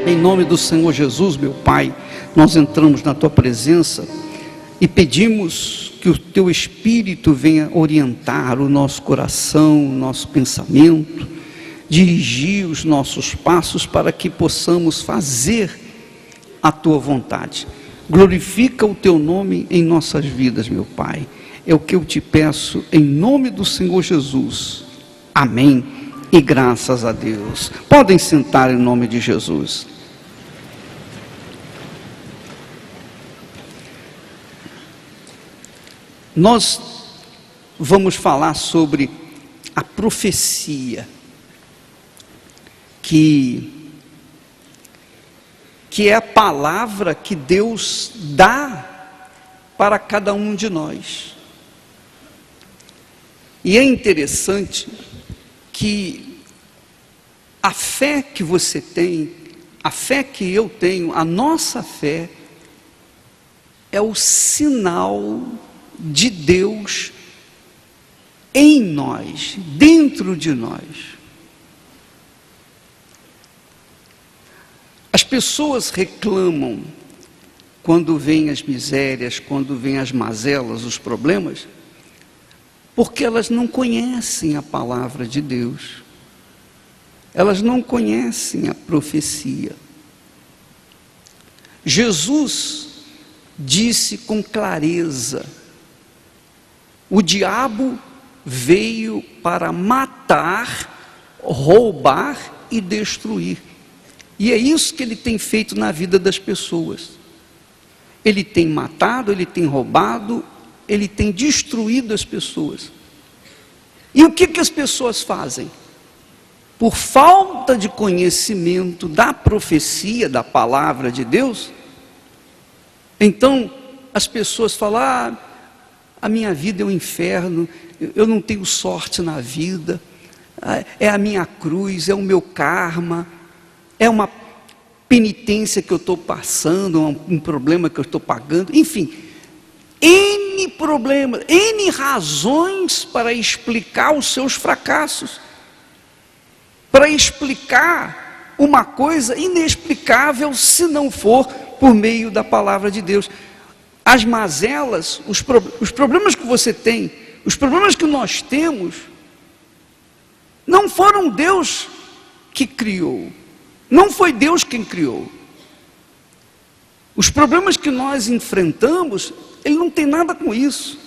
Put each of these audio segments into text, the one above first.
Em nome do Senhor Jesus, meu Pai, nós entramos na Tua presença e pedimos que o Teu Espírito venha orientar o nosso coração, o nosso pensamento, dirigir os nossos passos para que possamos fazer a Tua vontade. Glorifica o Teu nome em nossas vidas, meu Pai. É o que eu te peço em nome do Senhor Jesus. Amém. E graças a Deus. Podem sentar em nome de Jesus. Nós vamos falar sobre a profecia, que é a palavra que Deus dá para cada um de nós. E é interessante que a fé que você tem, a fé que eu tenho, a nossa fé, é o sinal de Deus em nós, dentro de nós. As pessoas reclamam quando vêm as misérias, quando vêm as mazelas, os problemas, porque elas não conhecem a palavra de Deus, elas não conhecem a profecia. Jesus disse com clareza: o diabo veio para matar, roubar e destruir. E é isso que ele tem feito na vida das pessoas. Ele tem matado, ele tem roubado, ele tem destruído as pessoas. E o que as pessoas fazem? Por falta de conhecimento da profecia, da palavra de Deus, então as pessoas falam: a minha vida é um inferno, eu não tenho sorte na vida, é a minha cruz, é o meu karma, é uma penitência que eu estou passando, um problema que eu estou pagando, enfim, N problemas, N razões para explicar os seus fracassos, para explicar uma coisa inexplicável se não for por meio da palavra de Deus. As mazelas, os problemas que você tem, os problemas que nós temos, não foram Deus que criou, não foi Deus quem criou. Os problemas que nós enfrentamos, ele não tem nada com isso.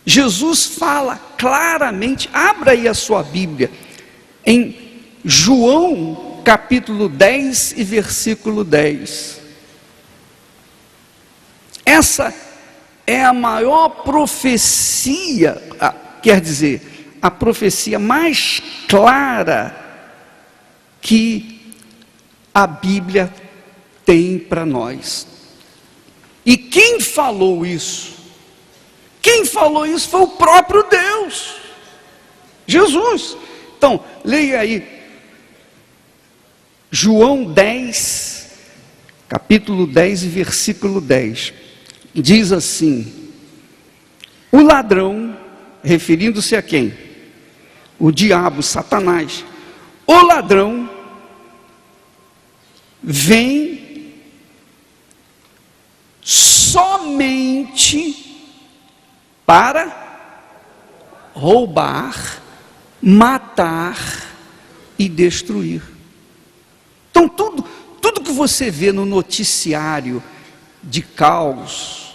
Jesus fala claramente, abra aí a sua Bíblia, em João capítulo 10 e versículo 10. Essa é a maior profecia, quer dizer, a profecia mais clara que a Bíblia tem para nós. E quem falou isso? Quem falou isso foi o próprio Deus, Jesus. Então, leia aí, João 10, capítulo 10 e versículo 10. Diz assim: o ladrão, referindo-se a quem? O diabo, Satanás. O ladrão vem somente para roubar, matar e destruir. Então tudo que você vê no noticiário de caos,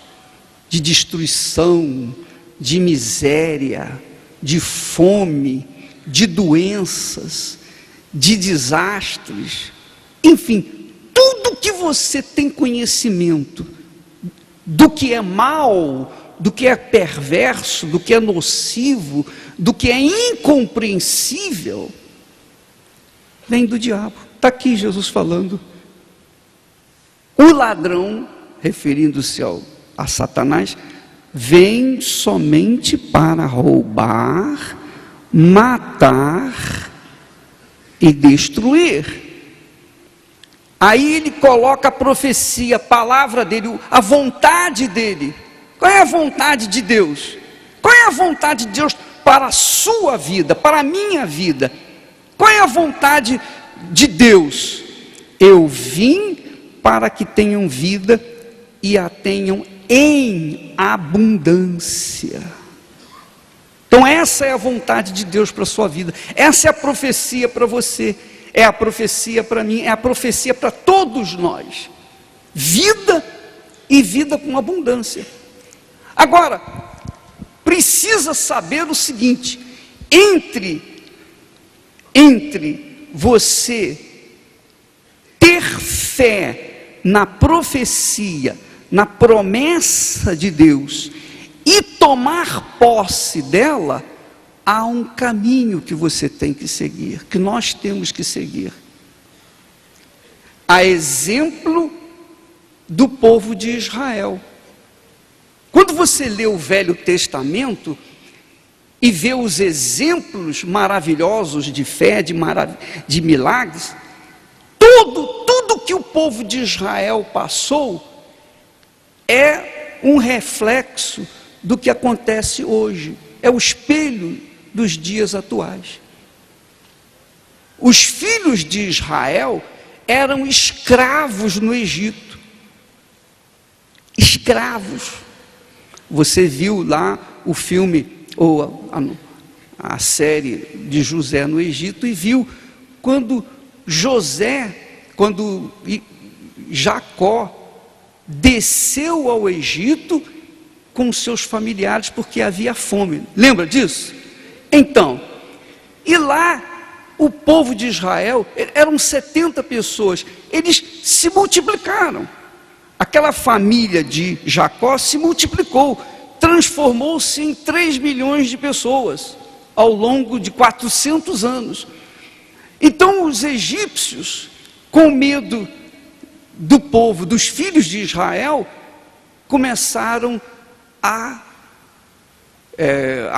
de destruição, de miséria, de fome, de doenças, de desastres, enfim, tudo que você tem conhecimento do que é mal, do que é perverso, do que é nocivo, do que é incompreensível, vem do diabo. Está aqui Jesus falando. O ladrão, referindo-se a Satanás, vem somente para roubar, matar e destruir. Aí ele coloca a profecia, a palavra dele, a vontade dele. Qual é a vontade de Deus? Qual é a vontade de Deus para a sua vida, para a minha vida? Qual é a vontade de Deus? Eu vim para que tenham vida e a tenham em abundância. Então essa é a vontade de Deus para a sua vida. Essa é a profecia para você. É a profecia para mim. É a profecia para todos nós. Vida e vida com abundância. Agora, precisa saber o seguinte: entre você ter fé na profecia, na promessa de Deus, e tomar posse dela, há um caminho que você tem que seguir, que nós temos que seguir. A exemplo do povo de Israel. Quando você lê o Velho Testamento e vê os exemplos maravilhosos de fé, de milagres, tudo que o povo de Israel passou é um reflexo do que acontece hoje, é o espelho dos dias atuais. Os filhos de Israel eram escravos no Egito, escravos. Você viu lá o filme, ou a série de José no Egito, e viu quando Jacó desceu ao Egito com seus familiares porque havia fome. Lembra disso? Então, e lá o povo de Israel, eram 70 pessoas, eles se multiplicaram. Aquela família de Jacó se multiplicou, transformou-se em 3 milhões de pessoas ao longo de 400 anos. Então os egípcios, com medo do povo, dos filhos de Israel, começaram a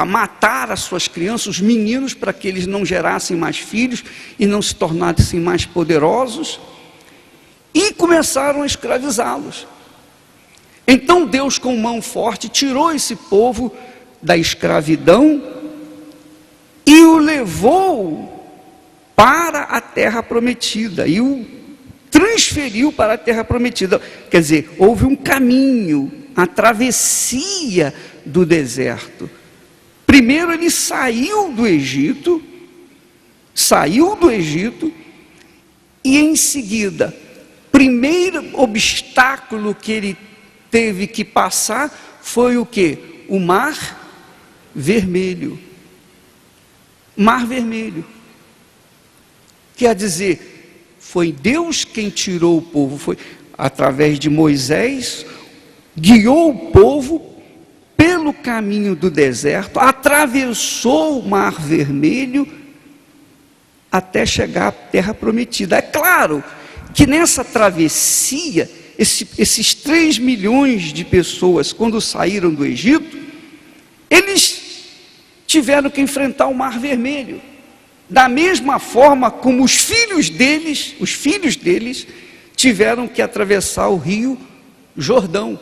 matar as suas crianças, os meninos, para que eles não gerassem mais filhos e não se tornassem mais poderosos, e começaram a escravizá-los. Então Deus, com mão forte, tirou esse povo da escravidão e o levou para a terra prometida, e o transferiu para a terra prometida. Quer dizer, houve um caminho, a travessia do deserto. Primeiro ele saiu do Egito, e em seguida, primeiro obstáculo que ele teve que passar foi o quê? O Mar Vermelho. Mar Vermelho. Quer dizer, foi Deus quem tirou o povo, foi através de Moisés, guiou o povo pelo caminho do deserto, atravessou o Mar Vermelho até chegar à terra prometida. É claro que nessa travessia, esses 3 milhões de pessoas, quando saíram do Egito, eles tiveram que enfrentar o Mar Vermelho, da mesma forma como os filhos deles tiveram que atravessar o Rio Jordão,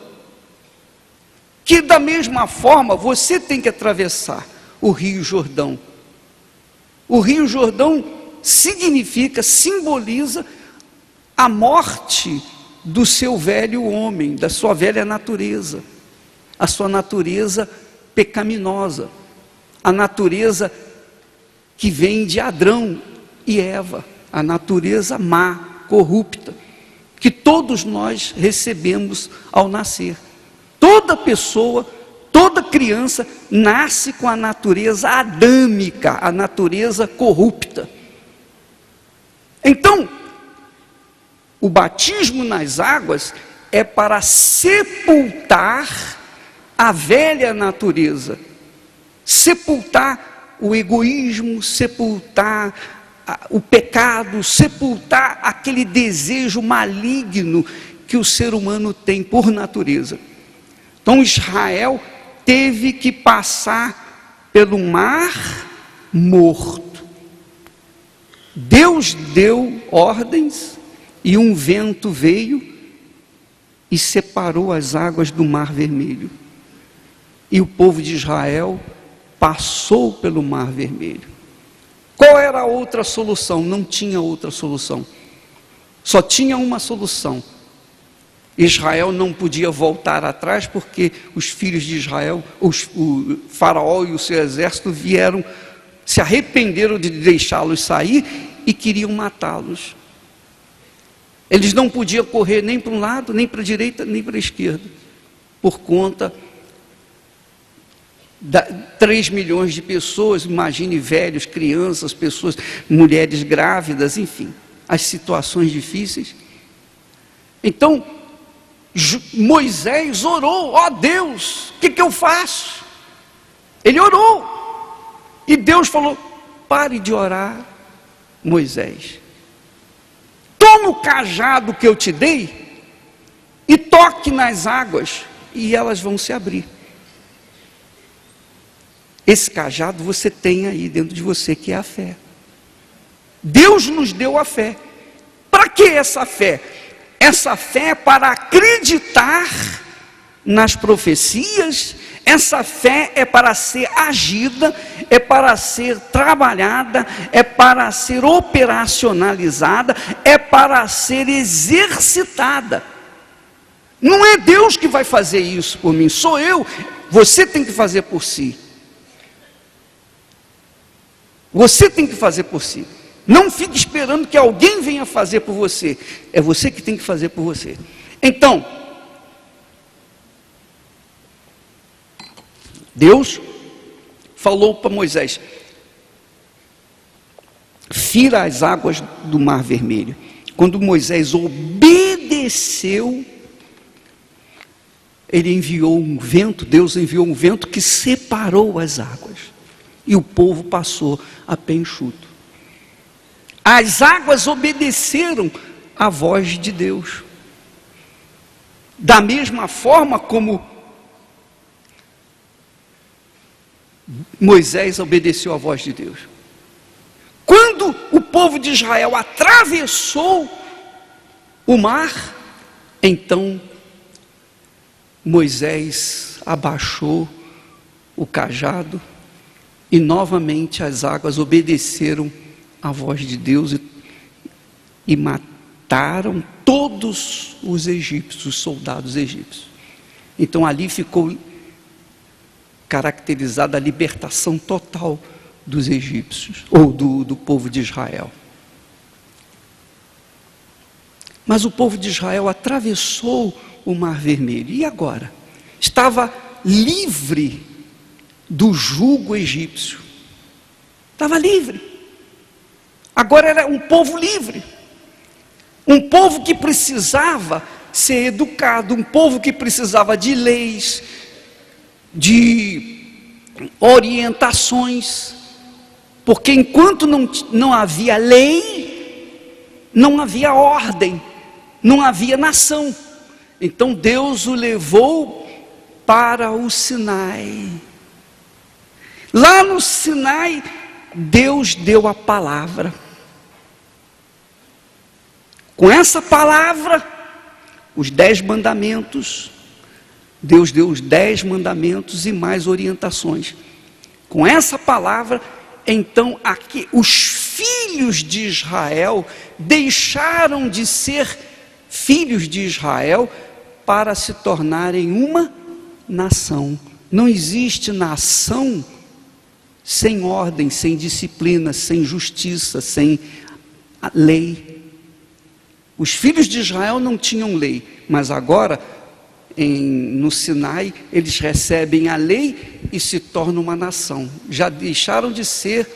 que da mesma forma você tem que atravessar o Rio Jordão. O Rio Jordão simboliza a morte do seu velho homem, da sua velha natureza, a sua natureza pecaminosa, a natureza que vem de Adão e Eva, a natureza má, corrupta, que todos nós recebemos ao nascer. Toda pessoa, toda criança nasce com a natureza adâmica, a natureza corrupta. Então, o batismo nas águas é para sepultar a velha natureza, sepultar o egoísmo, sepultar o pecado, sepultar aquele desejo maligno que o ser humano tem por natureza. Então Israel teve que passar pelo Mar Morto. Deus deu ordens e um vento veio e separou as águas do Mar Vermelho. E o povo de Israel passou pelo Mar Vermelho. Qual era a outra solução? Não tinha outra solução. Só tinha uma solução. Israel não podia voltar atrás, porque os filhos de Israel, o faraó e o seu exército vieram, se arrependeram de deixá-los sair e queriam matá-los. Eles não podiam correr nem para um lado, nem para a direita, nem para a esquerda, por conta de 3 milhões de pessoas, imagine velhos, crianças, pessoas, mulheres grávidas, enfim, as situações difíceis. Então, Moisés orou: ó Deus, o que eu faço? Ele orou, e Deus falou: pare de orar, Moisés, toma o cajado que eu te dei e toque nas águas e elas vão se abrir. Esse cajado você tem aí dentro de você, que é a fé. Deus nos deu a fé. Para que essa fé? Essa fé é para acreditar nas profecias. Essa fé é para ser agida, é para ser trabalhada, é para ser operacionalizada, é para ser exercitada. Não é Deus que vai fazer isso por mim, sou eu. Você tem que fazer por si. Você tem que fazer por si. Não fique esperando que alguém venha fazer por você. É você que tem que fazer por você. Então, Deus falou para Moisés: fira as águas do Mar Vermelho. Quando Moisés obedeceu, ele enviou um vento, Deus enviou um vento que separou as águas. E o povo passou a pé enxuto. As águas obedeceram à voz de Deus. Da mesma forma como Moisés obedeceu à voz de Deus. Quando o povo de Israel atravessou o mar, então Moisés abaixou o cajado e novamente as águas obedeceram à voz de Deus e mataram todos os egípcios, os soldados egípcios. Então ali ficou caracterizada a libertação total dos egípcios, ou do povo de Israel. Mas o povo de Israel atravessou o Mar Vermelho, e agora? Estava livre do jugo egípcio. Estava livre. Agora era um povo livre. Um povo que precisava ser educado, um povo que precisava de leis, de orientações, porque enquanto não havia lei, não havia ordem, não havia nação. Então Deus o levou para o Sinai. Lá no Sinai, Deus deu a palavra. Com essa palavra, os 10 mandamentos, Deus deu os 10 mandamentos e mais orientações. Com essa palavra, então, aqui, os filhos de Israel deixaram de ser filhos de Israel para se tornarem uma nação. Não existe nação sem ordem, sem disciplina, sem justiça, sem lei. Os filhos de Israel não tinham lei, mas agora, no Sinai, eles recebem a lei e se tornam uma nação. Já deixaram de ser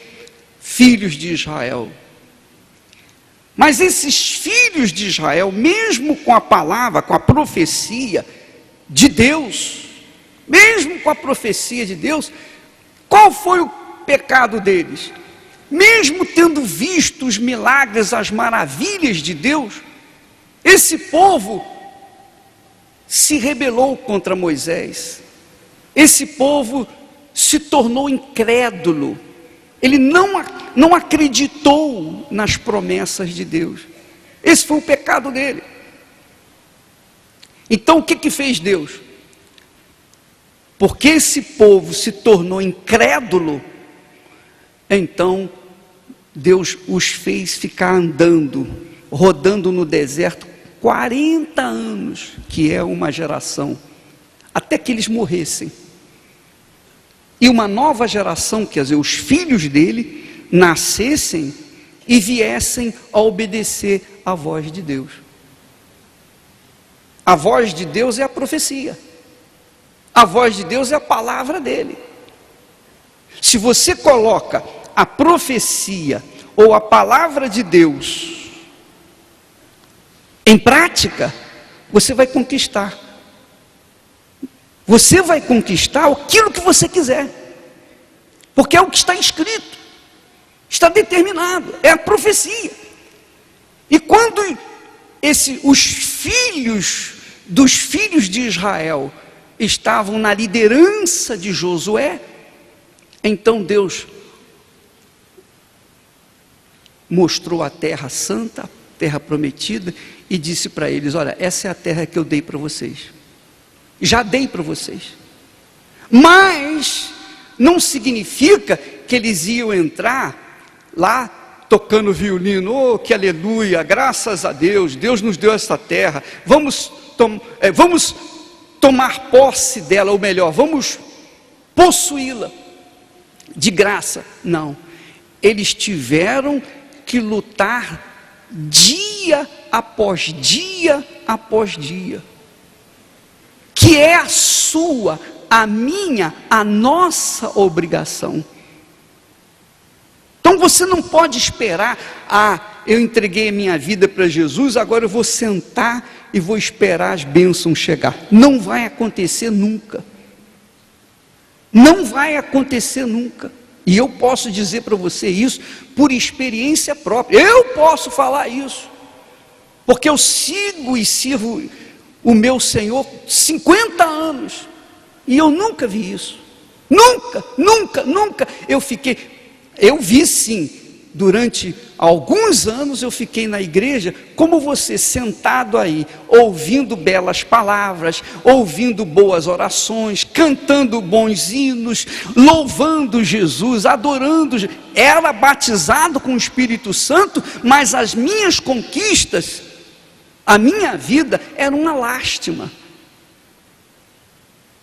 filhos de Israel. Mas esses filhos de Israel, mesmo com a palavra, com a profecia de Deus, mesmo com a profecia de Deus, qual foi o pecado deles? Mesmo tendo visto os milagres, as maravilhas de Deus, esse povo se rebelou contra Moisés. Esse povo se tornou incrédulo. Ele não acreditou nas promessas de Deus. Esse foi o pecado dele. Então o que fez Deus? Porque esse povo se tornou incrédulo, então Deus os fez ficar andando rodando no deserto 40 anos, que é uma geração, até que eles morressem. E uma nova geração, quer dizer, os filhos dele, nascessem e viessem a obedecer à voz de Deus. A voz de Deus é a profecia. A voz de Deus é a palavra dele. Se você coloca a profecia ou a palavra de Deus em prática, você vai conquistar. Você vai conquistar aquilo que você quiser, porque é o que está escrito, está determinado, é a profecia. E quando os filhos dos filhos de Israel estavam na liderança de Josué, então Deus mostrou a terra santa, a terra prometida, e disse para eles: olha, essa é a terra que eu dei para vocês, já dei para vocês, mas não significa que eles iam entrar lá tocando violino, oh que aleluia, graças a Deus, Deus nos deu essa terra, vamos tomar posse dela, ou melhor, vamos possuí-la de graça. Não, eles tiveram que lutar dia após dia após dia, que é a sua, a minha, a nossa obrigação. Então você não pode esperar, eu entreguei a minha vida para Jesus, agora eu vou sentar e vou esperar as bênçãos chegar. Não vai acontecer nunca. Não vai acontecer nunca. E eu posso dizer para você isso por experiência própria. Eu posso falar isso, porque eu sigo e sirvo o meu Senhor 50 anos, e eu nunca vi isso. Nunca. Eu vi sim, durante alguns anos eu fiquei na igreja, como você, sentado aí, ouvindo belas palavras, ouvindo boas orações, cantando bons hinos, louvando Jesus, adorando. Era batizado com o Espírito Santo, mas as minhas conquistas, a minha vida era uma lástima,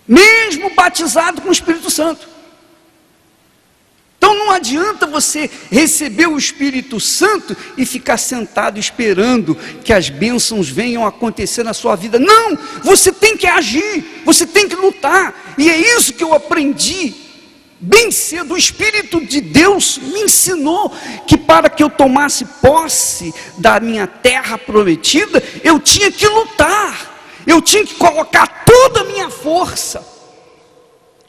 mesmo batizado com o Espírito Santo. Então não adianta você receber o Espírito Santo e ficar sentado esperando que as bênçãos venham acontecer na sua vida. Não, você tem que agir, você tem que lutar. E é isso que eu aprendi bem cedo. O Espírito de Deus me ensinou que para que eu tomasse posse da minha terra prometida, eu tinha que lutar, eu tinha que colocar toda a minha força.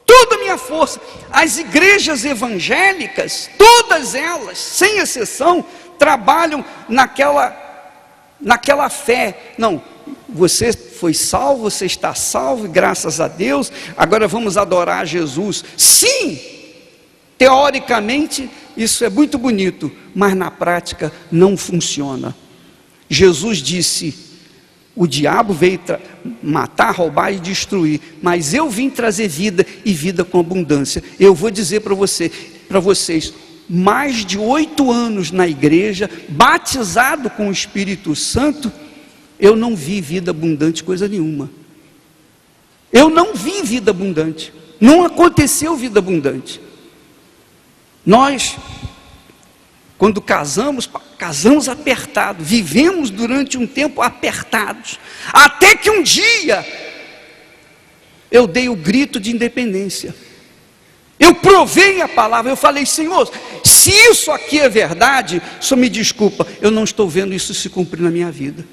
Toda a minha força. As igrejas evangélicas, todas elas, sem exceção, trabalham naquela fé. Não, você foi salvo, você está salvo, graças a Deus, agora vamos adorar Jesus. Sim, teoricamente isso é muito bonito, mas na prática não funciona. Jesus disse: o diabo veio matar, roubar e destruir, mas eu vim trazer vida, e vida com abundância. Eu vou dizer para vocês, mais de 8 anos na igreja, batizado com o Espírito Santo, eu não vi vida abundante coisa nenhuma. Eu não vi vida abundante, não aconteceu vida abundante. Nós, quando casamos apertados, vivemos durante um tempo apertados, até que um dia eu dei o grito de independência. Eu provei a palavra, eu falei: Senhor, se isso aqui é verdade, só me desculpa, eu não estou vendo isso se cumprir na minha vida.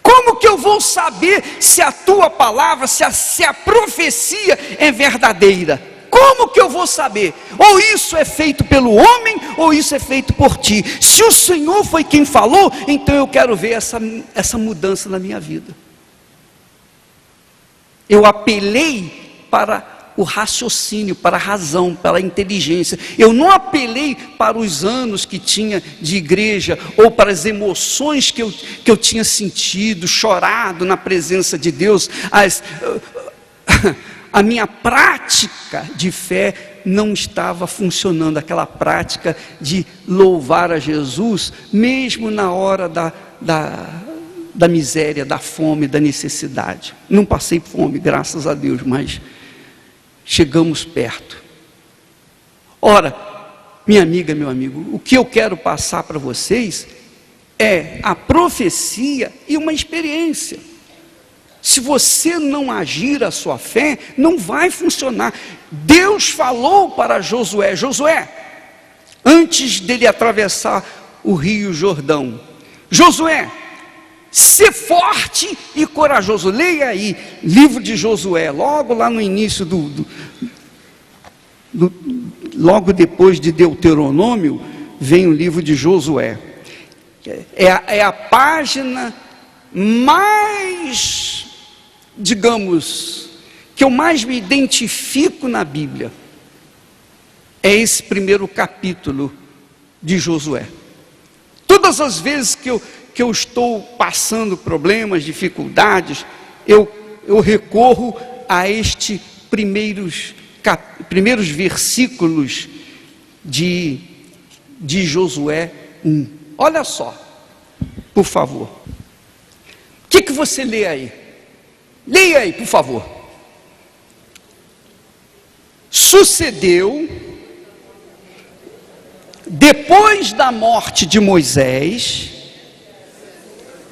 Como que eu vou saber se a tua palavra, se a profecia é verdadeira? Como que eu vou saber? Ou isso é feito pelo homem, ou isso é feito por ti. Se o Senhor foi quem falou, então eu quero ver essa mudança na minha vida. Eu apelei para o raciocínio, para a razão, para a inteligência. Eu não apelei para os anos que tinha de igreja, ou para as emoções que eu tinha sentido, chorado na presença de Deus, a minha prática de fé não estava funcionando, aquela prática de louvar a Jesus, mesmo na hora da miséria, da fome, da necessidade. Não passei fome, graças a Deus, mas chegamos perto. Ora, minha amiga, meu amigo, o que eu quero passar para vocês é a profecia e uma experiência. Se você não agir a sua fé, não vai funcionar. Deus falou para Josué: Josué, antes dele atravessar o rio Jordão, Josué, ser forte e corajoso. Leia aí, livro de Josué, logo lá no início logo depois de Deuteronômio, vem o livro de Josué. É a página mais, digamos, que eu mais me identifico na Bíblia. É esse primeiro capítulo de Josué. Todas as vezes que eu estou passando problemas, dificuldades, eu recorro a estes primeiros versículos de Josué 1. Olha só, por favor. O que você lê aí? Leia aí, por favor. Sucedeu, depois da morte de Moisés,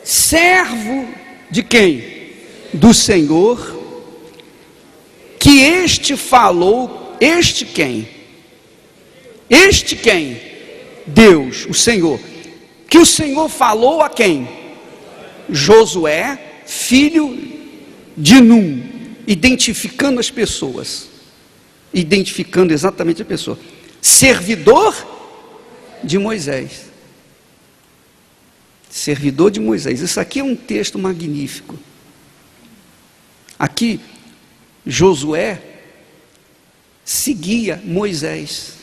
servo de quem? Do Senhor, que este falou, este quem? Este quem? Deus, o Senhor. Que o Senhor falou a quem? Josué, filho de Num, identificando as pessoas, identificando exatamente a pessoa, servidor de Moisés, servidor de Moisés. Isso aqui é um texto magnífico. Aqui Josué seguia Moisés,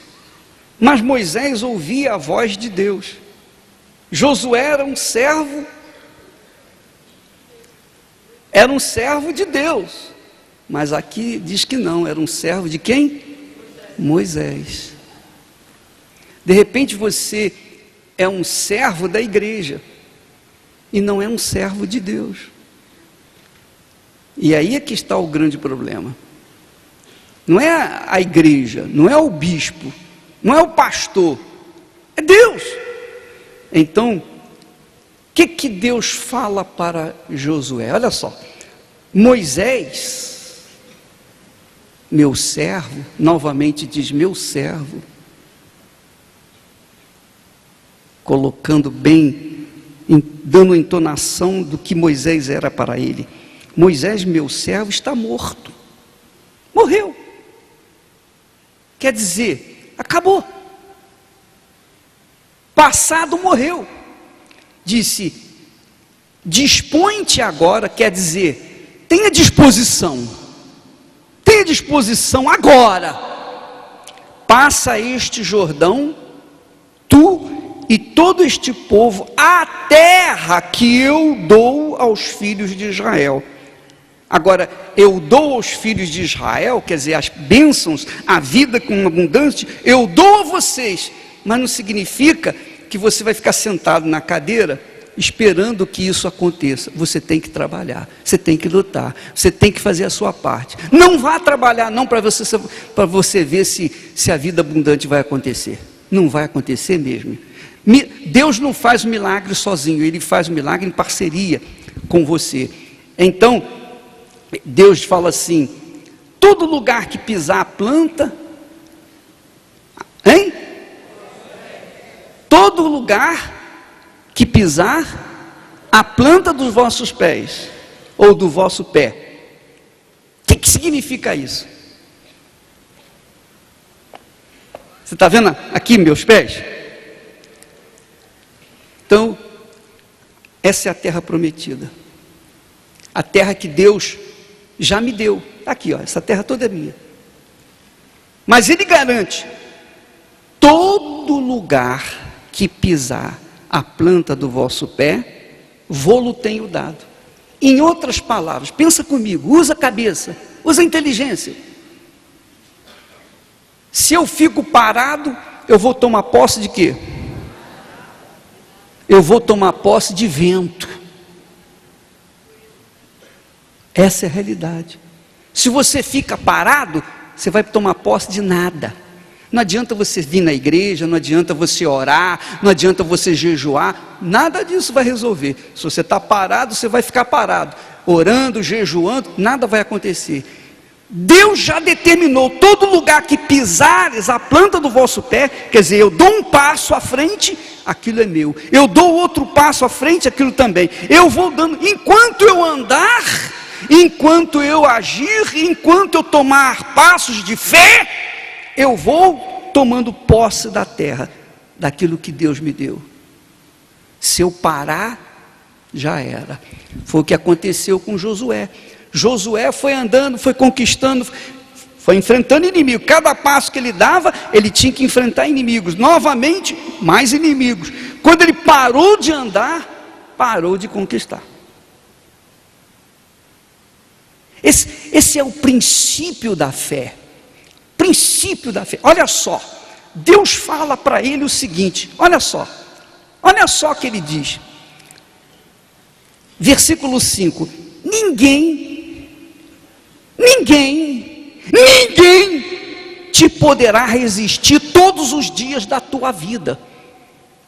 mas Moisés ouvia a voz de Deus. Josué era um servo de Deus, mas aqui diz que não, era um servo de quem? Moisés. De repente você é um servo da igreja e não é um servo de Deus. E aí é que está o grande problema. Não é a igreja, não é o bispo, não é o pastor, é Deus. Então, o que Deus fala para Josué? Olha só, Moisés, meu servo, novamente diz meu servo, colocando bem, dando entonação do que Moisés era para ele. Moisés, meu servo, está morto, morreu. Quer dizer, acabou. Passado, morreu. Disse, dispõe-te agora, quer dizer, tenha disposição agora, passa este Jordão, tu e todo este povo, a terra que eu dou aos filhos de Israel. Agora, eu dou aos filhos de Israel, quer dizer, as bênçãos, a vida com abundância, eu dou a vocês, mas não significa que você vai ficar sentado na cadeira esperando que isso aconteça. Você tem que trabalhar, você tem que lutar, você tem que fazer a sua parte. Não vá trabalhar não para você ver se a vida abundante vai acontecer. Não vai acontecer mesmo. Deus não faz o milagre sozinho, Ele faz o milagre em parceria com você. Então, Deus fala assim, todo lugar que pisar a planta, hein? Todo lugar que pisar a planta dos vossos pés, ou do vosso pé. O que significa isso? Você está vendo aqui meus pés? Então, essa é a terra prometida. A terra que Deus já me deu. Está aqui, ó, essa terra toda é minha. Mas Ele garante, todo lugar que pisar a planta do vosso pé, vô-lo tenho dado. Em outras palavras, pensa comigo, usa a cabeça, usa a inteligência. Se eu fico parado, eu vou tomar posse de quê? Eu vou tomar posse de vento. Essa é a realidade. Se você fica parado, você vai tomar posse de nada. Não adianta você vir na igreja, não adianta você orar, não adianta você jejuar, nada disso vai resolver. Se você está parado, você vai ficar parado, orando, jejuando, nada vai acontecer. Deus já determinou, todo lugar que pisares a planta do vosso pé, quer dizer, eu dou um passo à frente, aquilo é meu, eu dou outro passo à frente, aquilo também, eu vou dando, enquanto eu andar, enquanto eu agir, enquanto eu tomar passos de fé, eu vou tomando posse da terra, daquilo que Deus me deu. Se eu parar, já era. Foi o que aconteceu com Josué. Josué foi andando, foi conquistando, foi enfrentando inimigos. Cada passo que ele dava, ele tinha que enfrentar inimigos. Novamente, mais inimigos. Quando ele parou de andar, parou de conquistar. Esse é o princípio da fé. Princípio da fé. Olha só, Deus fala para ele o seguinte, olha só o que ele diz, versículo 5, ninguém te poderá resistir todos os dias da tua vida,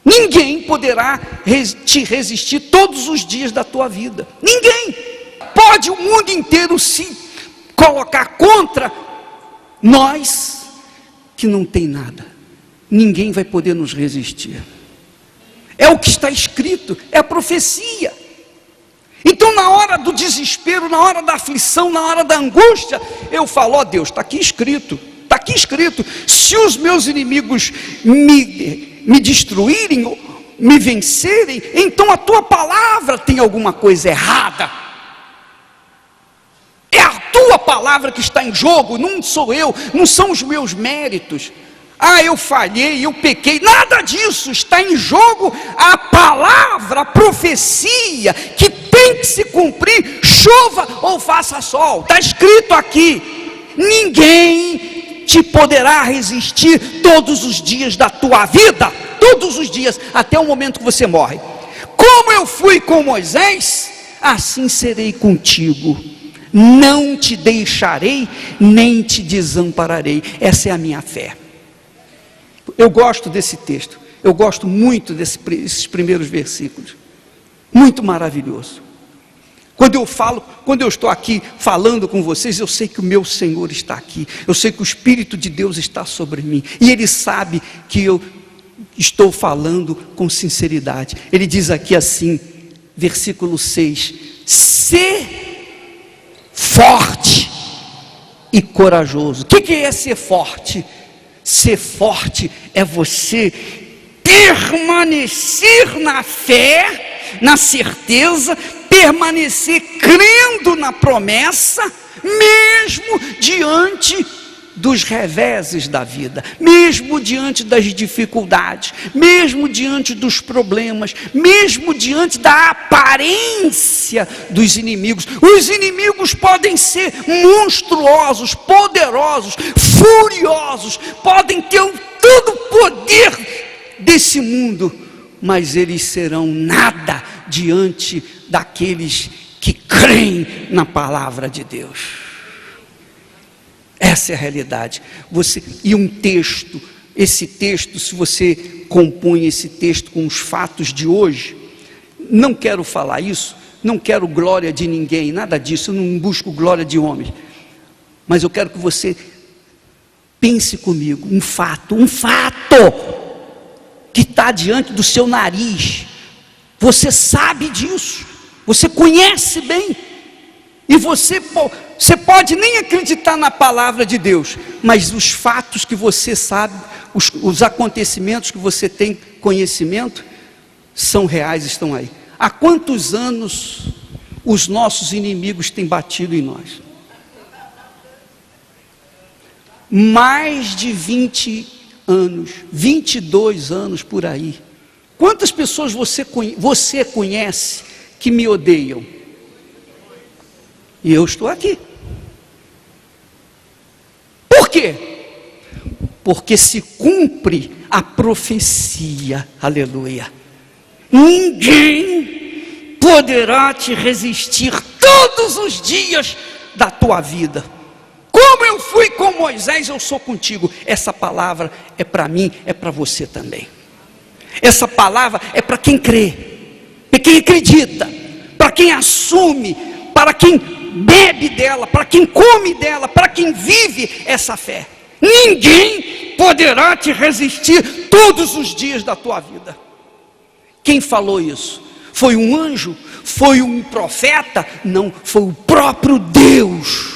ninguém poderá te resistir todos os dias da tua vida, ninguém, pode o mundo inteiro se colocar contra nós, que não tem nada, ninguém vai poder nos resistir, é o que está escrito, é a profecia. Então na hora do desespero, na hora da aflição, na hora da angústia, eu falo, ó Deus, está aqui escrito, se os meus inimigos me destruírem, me vencerem, então a tua palavra tem alguma coisa errada, é a tua palavra que está em jogo, não sou eu, não são os meus méritos, eu falhei, eu pequei, nada disso, está em jogo a palavra, a profecia, que tem que se cumprir, chova ou faça sol, está escrito aqui, ninguém te poderá resistir todos os dias da tua vida, todos os dias, até o momento que você morre. Como eu fui com Moisés, assim serei contigo, não te deixarei, nem te desampararei. Essa é a minha fé. Eu gosto desse texto, eu gosto muito desses primeiros versículos, muito maravilhoso. Quando eu estou aqui falando com vocês, eu sei que o meu Senhor está aqui, eu sei que o Espírito de Deus está sobre mim, e Ele sabe que eu estou falando com sinceridade. Ele diz aqui assim, versículo 6, ser forte e corajoso. O que é ser forte? Ser forte é você permanecer na fé, na certeza, permanecer crendo na promessa, mesmo diante dos reveses da vida, mesmo diante das dificuldades, mesmo diante dos problemas, mesmo diante da aparência dos inimigos. Os inimigos podem ser monstruosos, poderosos, furiosos, podem ter todo o poder desse mundo, mas eles serão nada diante daqueles que creem na palavra de Deus. Essa é a realidade. E um texto, esse texto, se você compõe esse texto com os fatos de hoje, não quero falar isso, não quero glória de ninguém, nada disso, eu não busco glória de homens, mas eu quero que você pense comigo, um fato que está diante do seu nariz, você sabe disso, você conhece bem, e você pode nem acreditar na palavra de Deus, mas os fatos que você sabe, os acontecimentos que você tem conhecimento, são reais, estão aí. Há quantos anos os nossos inimigos têm batido em nós? Mais de 20 anos, 22 anos por aí. Quantas pessoas você conhece que me odeiam? E eu estou aqui. Por quê? Porque se cumpre a profecia, aleluia. Ninguém poderá te resistir todos os dias da tua vida. Como eu fui com Moisés, eu sou contigo. Essa palavra é para mim, é para você também. Essa palavra é para quem crê, para quem acredita, para quem assume, para quem bebe dela, para quem come dela, para quem vive essa fé. Ninguém poderá te resistir todos os dias da tua vida. Quem falou isso? Foi um anjo? Foi um profeta? Não, foi o próprio Deus.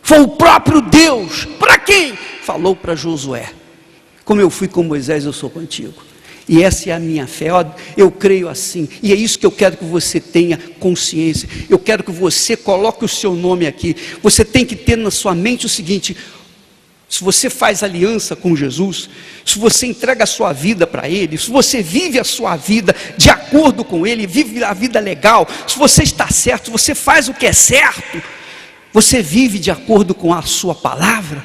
Foi o próprio Deus. Para quem? Falou para Josué: como eu fui com Moisés, eu sou contigo. E essa é a minha fé, eu creio assim, e é isso que eu quero que você tenha consciência. Eu quero que você coloque o seu nome aqui. Você tem que ter na sua mente o seguinte: se você faz aliança com Jesus, se você entrega a sua vida para Ele, se você vive a sua vida de acordo com Ele, vive a vida legal, se você está certo, se você faz o que é certo, você vive de acordo com a sua palavra,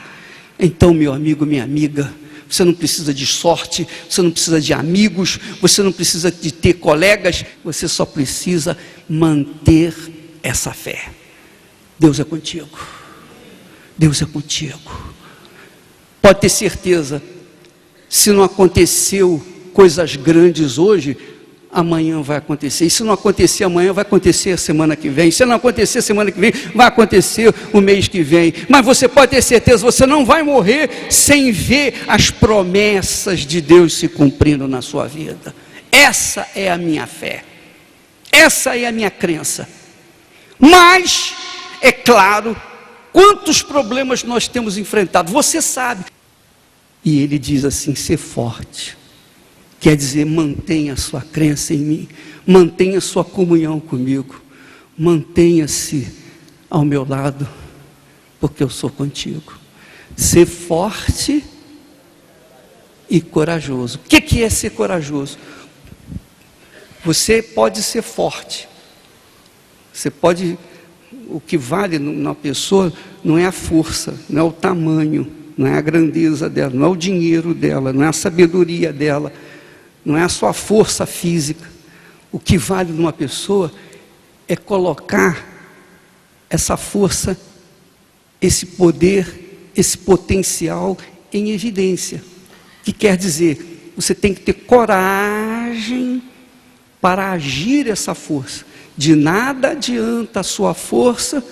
então, meu amigo, minha amiga, você não precisa de sorte, você não precisa de amigos, você não precisa de ter colegas, você só precisa manter essa fé. Deus é contigo. Deus é contigo. Pode ter certeza, se não aconteceu coisas grandes hoje, amanhã vai acontecer. E se não acontecer amanhã, vai acontecer a semana que vem. Se não acontecer semana que vem, vai acontecer o mês que vem. Mas você pode ter certeza, você não vai morrer sem ver as promessas de Deus se cumprindo na sua vida. Essa é a minha fé. Essa é a minha crença. Mas, é claro, quantos problemas nós temos enfrentado, você sabe. E ele diz assim: ser forte. Quer dizer, mantenha a sua crença em mim, mantenha a sua comunhão comigo, mantenha-se ao meu lado, porque eu sou contigo. Ser forte e corajoso. O que é ser corajoso? Você pode ser forte, você pode, o que vale na pessoa não é a força, não é o tamanho, não é a grandeza dela, não é o dinheiro dela, não é a sabedoria dela, não é a sua força física. O que vale numa pessoa é colocar essa força, esse poder, esse potencial em evidência. O que quer dizer? Você tem que ter coragem para agir essa força. De nada adianta a sua força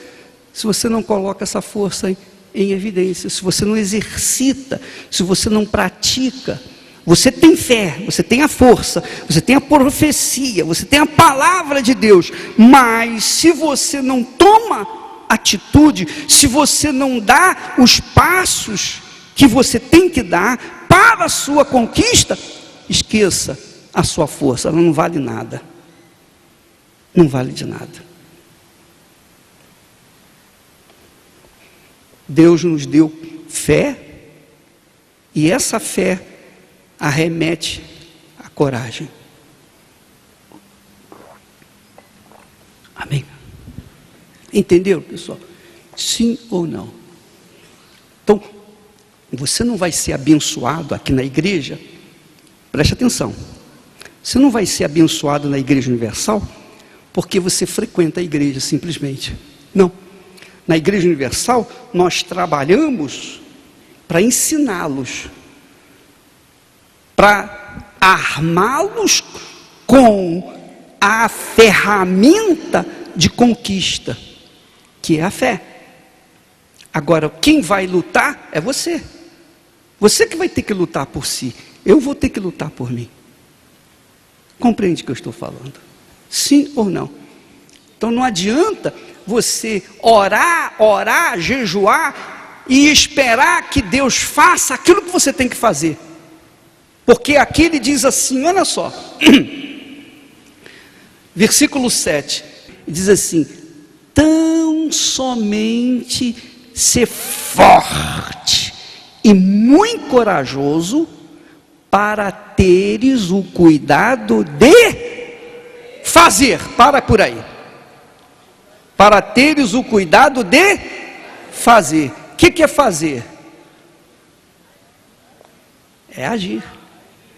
se você não coloca essa força em evidência, se você não exercita, se você não pratica. Você tem fé, você tem a força, você tem a profecia, você tem a palavra de Deus, mas se você não toma atitude, se você não dá os passos que você tem que dar para a sua conquista, esqueça, a sua força, ela não vale nada, não vale de nada. Deus nos deu fé, e essa fé arremete a coragem. Amém? Entenderam, pessoal? Sim ou não? Então, você não vai ser abençoado aqui na igreja, preste atenção, você não vai ser abençoado na Igreja Universal porque você frequenta a igreja simplesmente. Não. Na Igreja Universal, nós trabalhamos para ensiná-los, para armá-los com a ferramenta de conquista, que é a fé. Agora, quem vai lutar é você. Você que vai ter que lutar por si. Eu vou ter que lutar por mim. Compreende o que eu estou falando? Sim ou não? Então não adianta você orar, jejuar e esperar que Deus faça aquilo que você tem que fazer. Porque aqui ele diz assim, olha só, versículo 7, diz assim: tão somente ser forte e muito corajoso para teres o cuidado de fazer. Para por aí. para teres o cuidado de fazer. O que é fazer? É agir,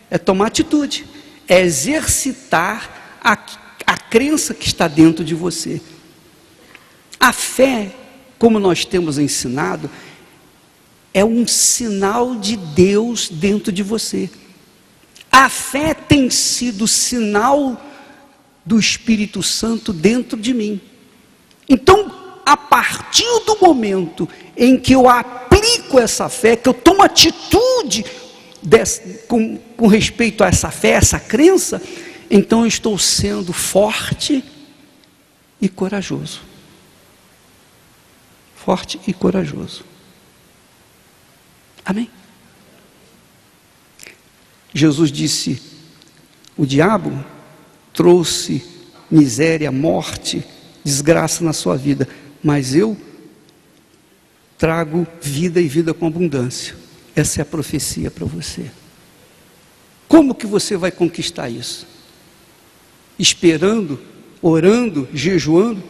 é tomar atitude, é exercitar a crença que está dentro de você. A fé, como nós temos ensinado, é um sinal de Deus dentro de você. A fé tem sido sinal do Espírito Santo dentro de mim. Então, a partir do momento em que eu aplico essa fé, que eu tomo atitude com respeito a essa fé, essa crença, então eu estou sendo forte e corajoso. Forte e corajoso. Amém? Jesus disse: o diabo trouxe miséria, morte, desgraça na sua vida, mas eu trago vida e vida com abundância. Essa é a profecia para você. Como que você vai conquistar isso? Esperando, orando, jejuando?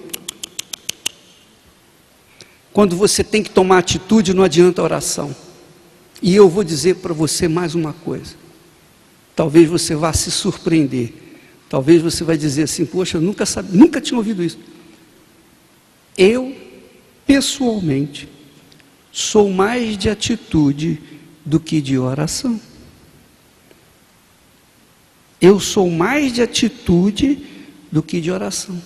Quando você tem que tomar atitude, não adianta a oração. E eu vou dizer para você mais uma coisa. Talvez você vá se surpreender. Talvez você vai dizer assim: poxa, eu nunca tinha ouvido isso. Eu, pessoalmente, sou mais de atitude do que de oração. Eu sou mais de atitude do que de oração.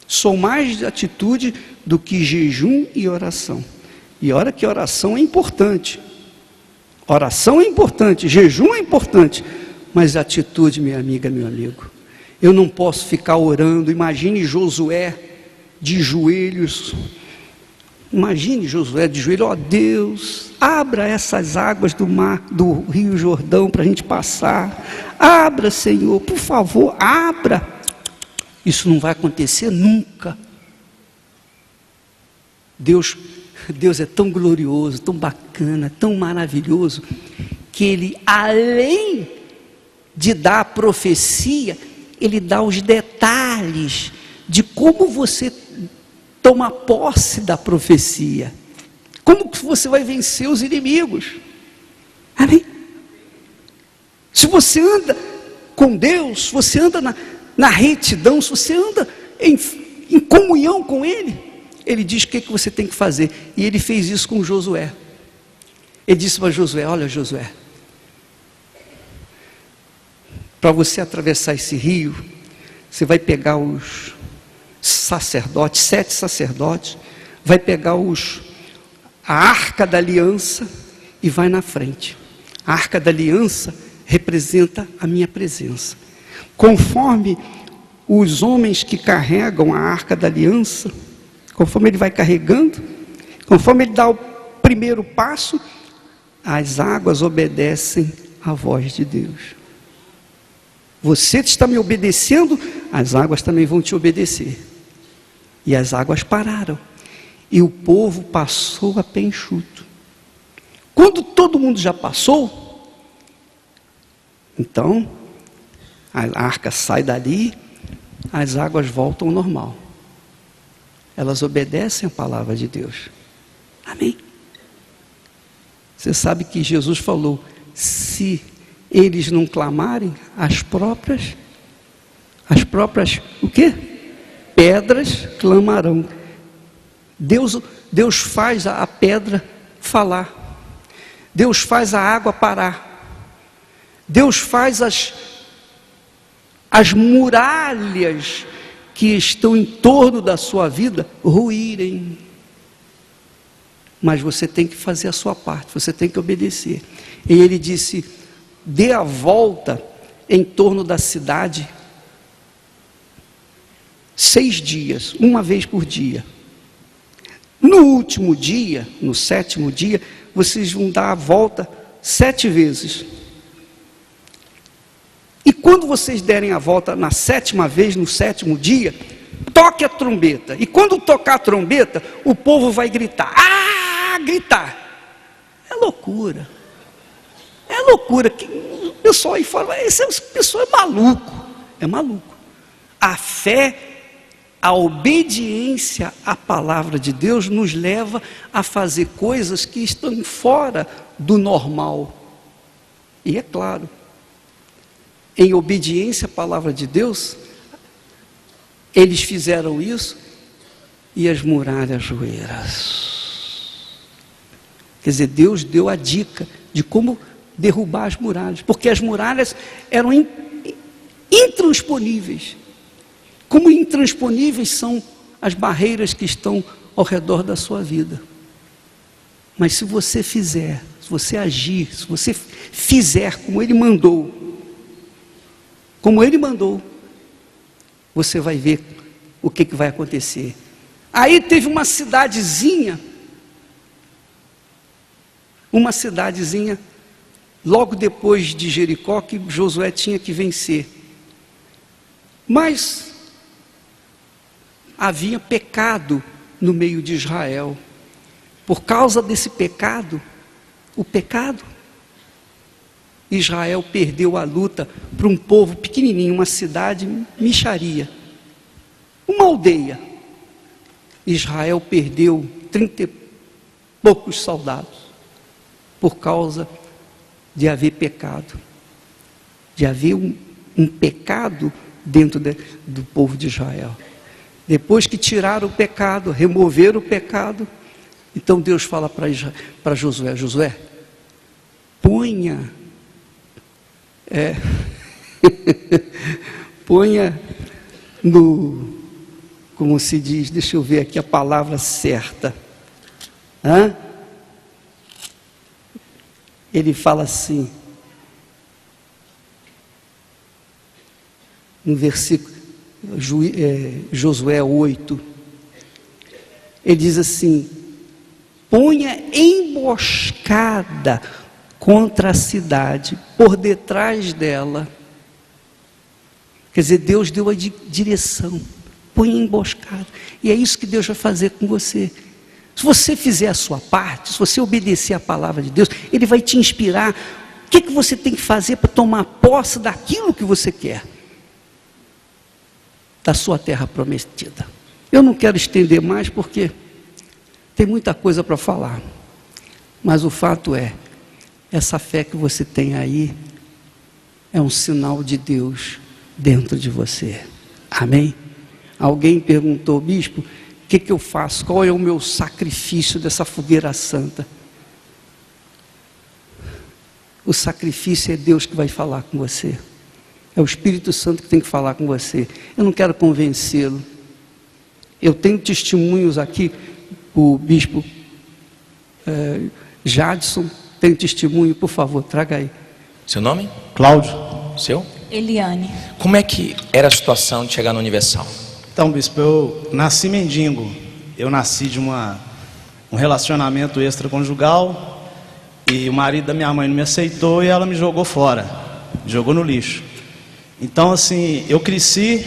Sou mais de atitude do que jejum e oração. E olha que oração é importante. Oração é importante, jejum é importante, mas atitude, minha amiga, meu amigo. Eu não posso ficar orando. Imagine Josué de joelhos. Imagine Josué de joelhos: ó Deus, abra essas águas do mar, do Rio Jordão, para a gente passar. Abra, Senhor, por favor, abra. Isso não vai acontecer nunca. Deus é tão glorioso, tão bacana, tão maravilhoso, que Ele, além de dar a profecia, Ele dá os detalhes de como você toma posse da profecia, como que você vai vencer os inimigos. Amém? Se você anda com Deus, se você anda na retidão, se você anda em comunhão com Ele, Ele diz o que você tem que fazer. E Ele fez isso com Josué. Ele disse para Josué: olha, Josué, para você atravessar esse rio, você vai pegar os sacerdotes, 7 sacerdotes, vai pegar a arca da aliança e vai na frente. A arca da aliança representa a minha presença. Conforme os homens que carregam a arca da aliança, conforme ele vai carregando, conforme ele dá o primeiro passo, as águas obedecem à voz de Deus. Você está me obedecendo, as águas também vão te obedecer. E as águas pararam, e o povo passou a pé enxuto. Quando todo mundo já passou, então a arca sai dali, as águas voltam ao normal. Elas obedecem a palavra de Deus. Amém? Você sabe que Jesus falou: se eles não clamarem, as próprias o quê? Pedras clamarão. Deus faz a pedra falar. Deus faz a água parar. Deus faz as muralhas que estão em torno da sua vida ruírem. Mas você tem que fazer a sua parte, você tem que obedecer. E Ele disse: dê a volta em torno da cidade 6 dias, uma vez por dia. No último dia, no 7º dia, vocês vão dar a volta 7 vezes. E quando vocês derem a volta na 7ª vez, no 7º dia, toque a trombeta. E quando tocar a trombeta, o povo vai gritar. Gritar. É loucura. É loucura. O pessoal aí fala: esse pessoal é maluco. É maluco. A fé, a obediência à palavra de Deus nos leva a fazer coisas que estão fora do normal. E é claro, em obediência à palavra de Deus, eles fizeram isso e as muralhas ruíram. Quer dizer, Deus deu a dica de como derrubar as muralhas, porque as muralhas eram intransponíveis. Como intransponíveis são as barreiras que estão ao redor da sua vida. Mas se você fizer, se você agir, se você fizer como Ele mandou, você vai ver o que vai acontecer. Aí teve uma cidadezinha, logo depois de Jericó, que Josué tinha que vencer. Mas havia pecado no meio de Israel. Por causa desse pecado, Israel perdeu a luta para um povo pequenininho, uma cidade mixaria, uma aldeia. Israel perdeu 30 e poucos soldados, por causa de haver pecado, de haver um pecado dentro do povo de Israel. Depois que tiraram o pecado, removeram o pecado, então Deus fala para Josué: Josué, ponha no, como se diz, deixa eu ver aqui a palavra certa. Ele fala assim, no versículo, Josué 8, ele diz assim: ponha emboscada contra a cidade, por detrás dela. Quer dizer, Deus deu a direção, põe emboscada, e é isso que Deus vai fazer com você. Se você fizer a sua parte, se você obedecer a palavra de Deus, Ele vai te inspirar. O que você tem que fazer para tomar posse daquilo que você quer? Da sua terra prometida. Eu não quero estender mais, porque tem muita coisa para falar. Mas o fato é, essa fé que você tem aí, é um sinal de Deus dentro de você. Amém? Alguém perguntou: bispo, o que eu faço? Qual é o meu sacrifício dessa fogueira santa? O sacrifício é Deus que vai falar com você. É o Espírito Santo que tem que falar com você. Eu não quero convencê-lo. Eu tenho testemunhos aqui. O bispo Jadson tem testemunho. Por favor, traga aí. Seu nome? Cláudio. Seu? Eliane. Como é que era a situação de chegar no Universal? Então, bispo, eu nasci mendigo. Eu nasci de um relacionamento extraconjugal, e o marido da minha mãe não me aceitou e ela me jogou fora, jogou no lixo. Então, assim, eu cresci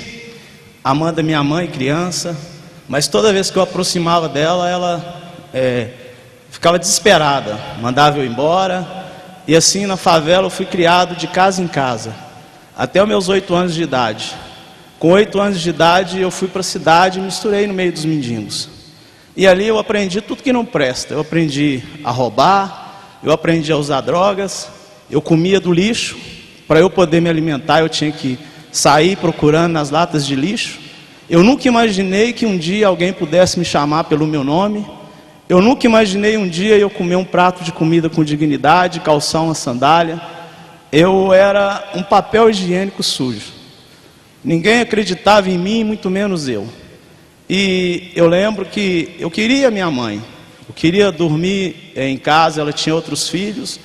amando a minha mãe, criança, mas toda vez que eu aproximava dela, ela ficava desesperada, mandava eu embora. E assim, na favela, eu fui criado de casa em casa, até os meus 8 anos de idade. Com 8 anos de idade, eu fui para a cidade e misturei no meio dos mendigos. E ali eu aprendi tudo que não presta. Eu aprendi a roubar, eu aprendi a usar drogas, eu comia do lixo. Para eu poder me alimentar, eu tinha que sair procurando nas latas de lixo. Eu nunca imaginei que um dia alguém pudesse me chamar pelo meu nome. Eu nunca imaginei um dia eu comer um prato de comida com dignidade, calçar uma sandália. Eu era um papel higiênico sujo. Ninguém acreditava em mim, muito menos eu. E eu lembro que eu queria minha mãe. Eu queria dormir em casa, ela tinha outros filhos.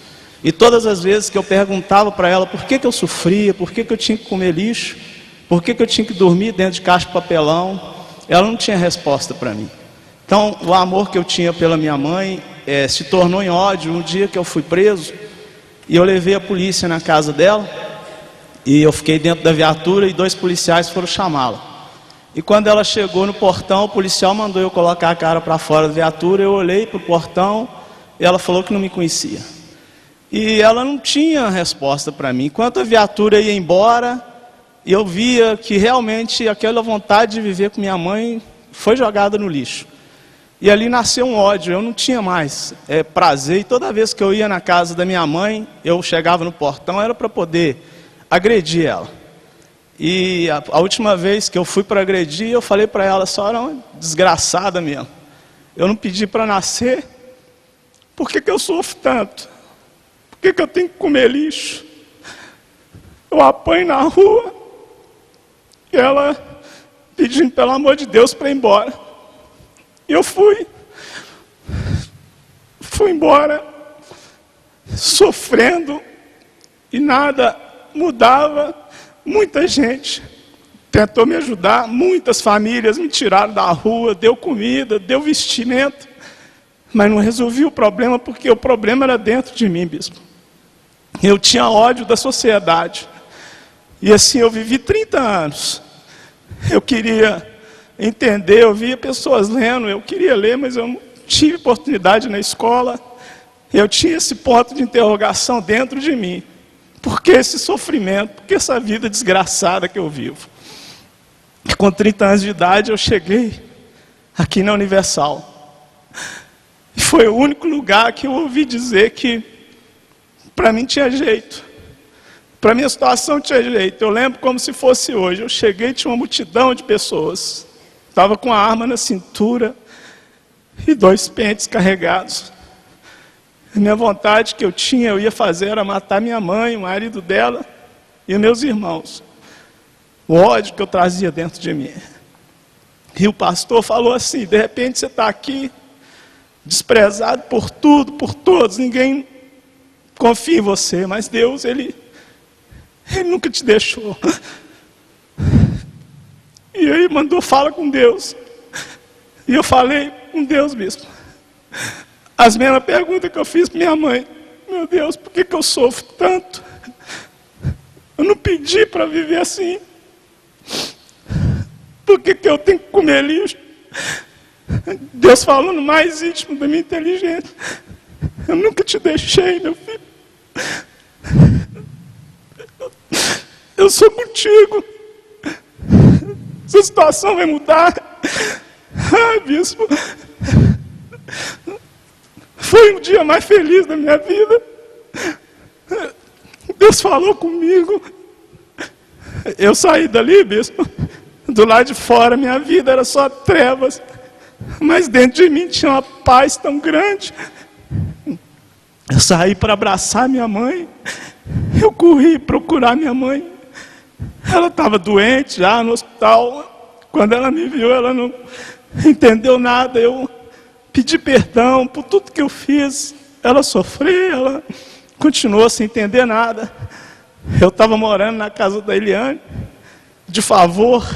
E todas as vezes que eu perguntava para ela por que eu sofria, por que eu tinha que comer lixo, por que eu tinha que dormir dentro de caixa de papelão, ela não tinha resposta para mim. Então, o amor que eu tinha pela minha mãe se tornou em ódio. Um dia que eu fui preso, e eu levei a polícia na casa dela, e eu fiquei dentro da viatura e 2 policiais foram chamá-la. E quando ela chegou no portão, o policial mandou eu colocar a cara para fora da viatura. Eu olhei para o portão e ela falou que não me conhecia. E ela não tinha resposta para mim. Enquanto a viatura ia embora, e eu via que realmente aquela vontade de viver com minha mãe foi jogada no lixo. E ali nasceu um ódio, eu não tinha mais prazer, e toda vez que eu ia na casa da minha mãe, eu chegava no portão, era para poder agredir ela. E a última vez que eu fui para agredir, eu falei para ela, a senhora é uma desgraçada mesmo. Eu não pedi para nascer, por que eu sofro tanto? Por que eu tenho que comer lixo? Eu apanho na rua, e ela pedindo pelo amor de Deus para ir embora. E eu fui embora, sofrendo, e nada mudava. Muita gente tentou me ajudar, muitas famílias me tiraram da rua, deu comida, deu vestimento, mas não resolvi o problema, porque o problema era dentro de mim, bispo. Eu tinha ódio da sociedade, e assim eu vivi 30 anos. Eu queria entender, eu via pessoas lendo, eu queria ler, mas eu não tive oportunidade na escola. Eu tinha esse ponto de interrogação dentro de mim. Por que esse sofrimento? Por que essa vida desgraçada que eu vivo? E com 30 anos de idade eu cheguei aqui na Universal. E foi o único lugar que eu ouvi dizer que para mim tinha jeito. Para minha situação tinha jeito. Eu lembro como se fosse hoje. Eu cheguei e tinha uma multidão de pessoas. Estava com a arma na cintura e 2 pentes carregados. A minha vontade que eu ia fazer era matar minha mãe, o marido dela e meus irmãos. O ódio que eu trazia dentro de mim. E o pastor falou assim, de repente você está aqui, desprezado por tudo, por todos, ninguém confia em você, mas Deus, Ele nunca te deixou. E aí mandou, fala com Deus. E eu falei com Deus, bispo. As mesmas perguntas que eu fiz para minha mãe. Meu Deus, por que eu sofro tanto? Eu não pedi para viver assim. Por que eu tenho que comer lixo? Deus falou no mais íntimo da minha inteligência. Eu nunca te deixei, meu filho. Eu sou contigo. Essa situação vai mudar. Ai, bispo. Foi o dia mais feliz da minha vida. Deus falou comigo. Eu saí dali, bispo. Do lado de fora, minha vida era só trevas. Mas dentro de mim tinha uma paz tão grande. Eu saí para abraçar minha mãe. Eu corri procurar minha mãe. Ela estava doente já no hospital. Quando ela me viu, ela não entendeu nada. Eu pedi perdão por tudo que eu fiz. Ela sofreu, ela continuou sem entender nada. Eu estava morando na casa da Eliane, de favor,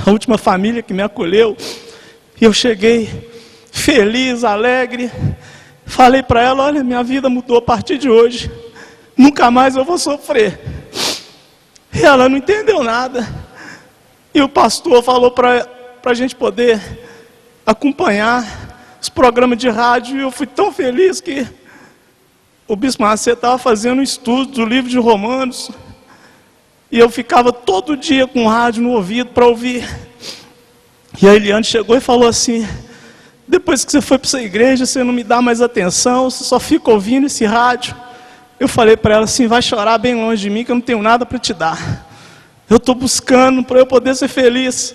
a última família que me acolheu. E eu cheguei feliz, alegre. Falei para ela, olha, minha vida mudou a partir de hoje. Nunca mais eu vou sofrer. E ela não entendeu nada. E o pastor falou para a gente poder acompanhar os programas de rádio. E eu fui tão feliz que o Bispo Macedo estava fazendo um estudo do livro de Romanos. E eu ficava todo dia com o rádio no ouvido para ouvir. E a Eliane chegou e falou assim, depois que você foi para essa igreja, você não me dá mais atenção, você só fica ouvindo esse rádio. Eu falei para ela assim, vai chorar bem longe de mim, que eu não tenho nada para te dar. Eu estou buscando para eu poder ser feliz.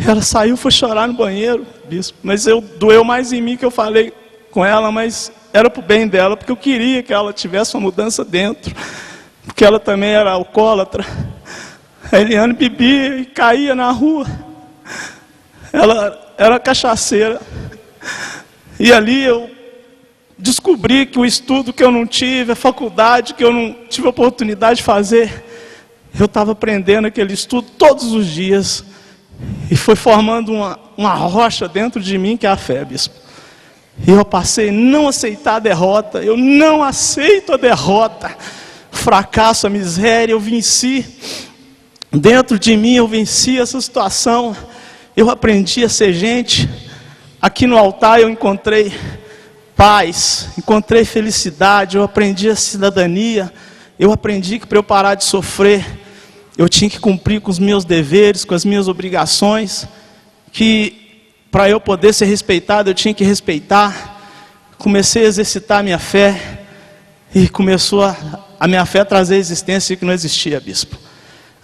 Ela saiu, foi chorar no banheiro, bispo. Mas doeu mais em mim que eu falei com ela, mas era para o bem dela, porque eu queria que ela tivesse uma mudança dentro. Porque ela também era alcoólatra. A Eliane bebia e caía na rua. Ela era cachaceira. E ali eu descobri que o estudo que eu não tive, a faculdade que eu não tive a oportunidade de fazer, eu estava aprendendo aquele estudo todos os dias. E foi formando uma rocha dentro de mim, que é a fé, bispo. E eu passei a não aceitar a derrota. Eu não aceito a derrota. O fracasso, a miséria, eu venci. Dentro de mim eu venci essa situação. Eu aprendi a ser gente. Aqui no altar eu encontrei paz, encontrei felicidade, eu aprendi a cidadania. Eu aprendi que para eu parar de sofrer, eu tinha que cumprir com os meus deveres, com as minhas obrigações, que para eu poder ser respeitado, eu tinha que respeitar. Comecei a exercitar a minha fé, e começou a minha fé a trazer a existência que não existia, bispo.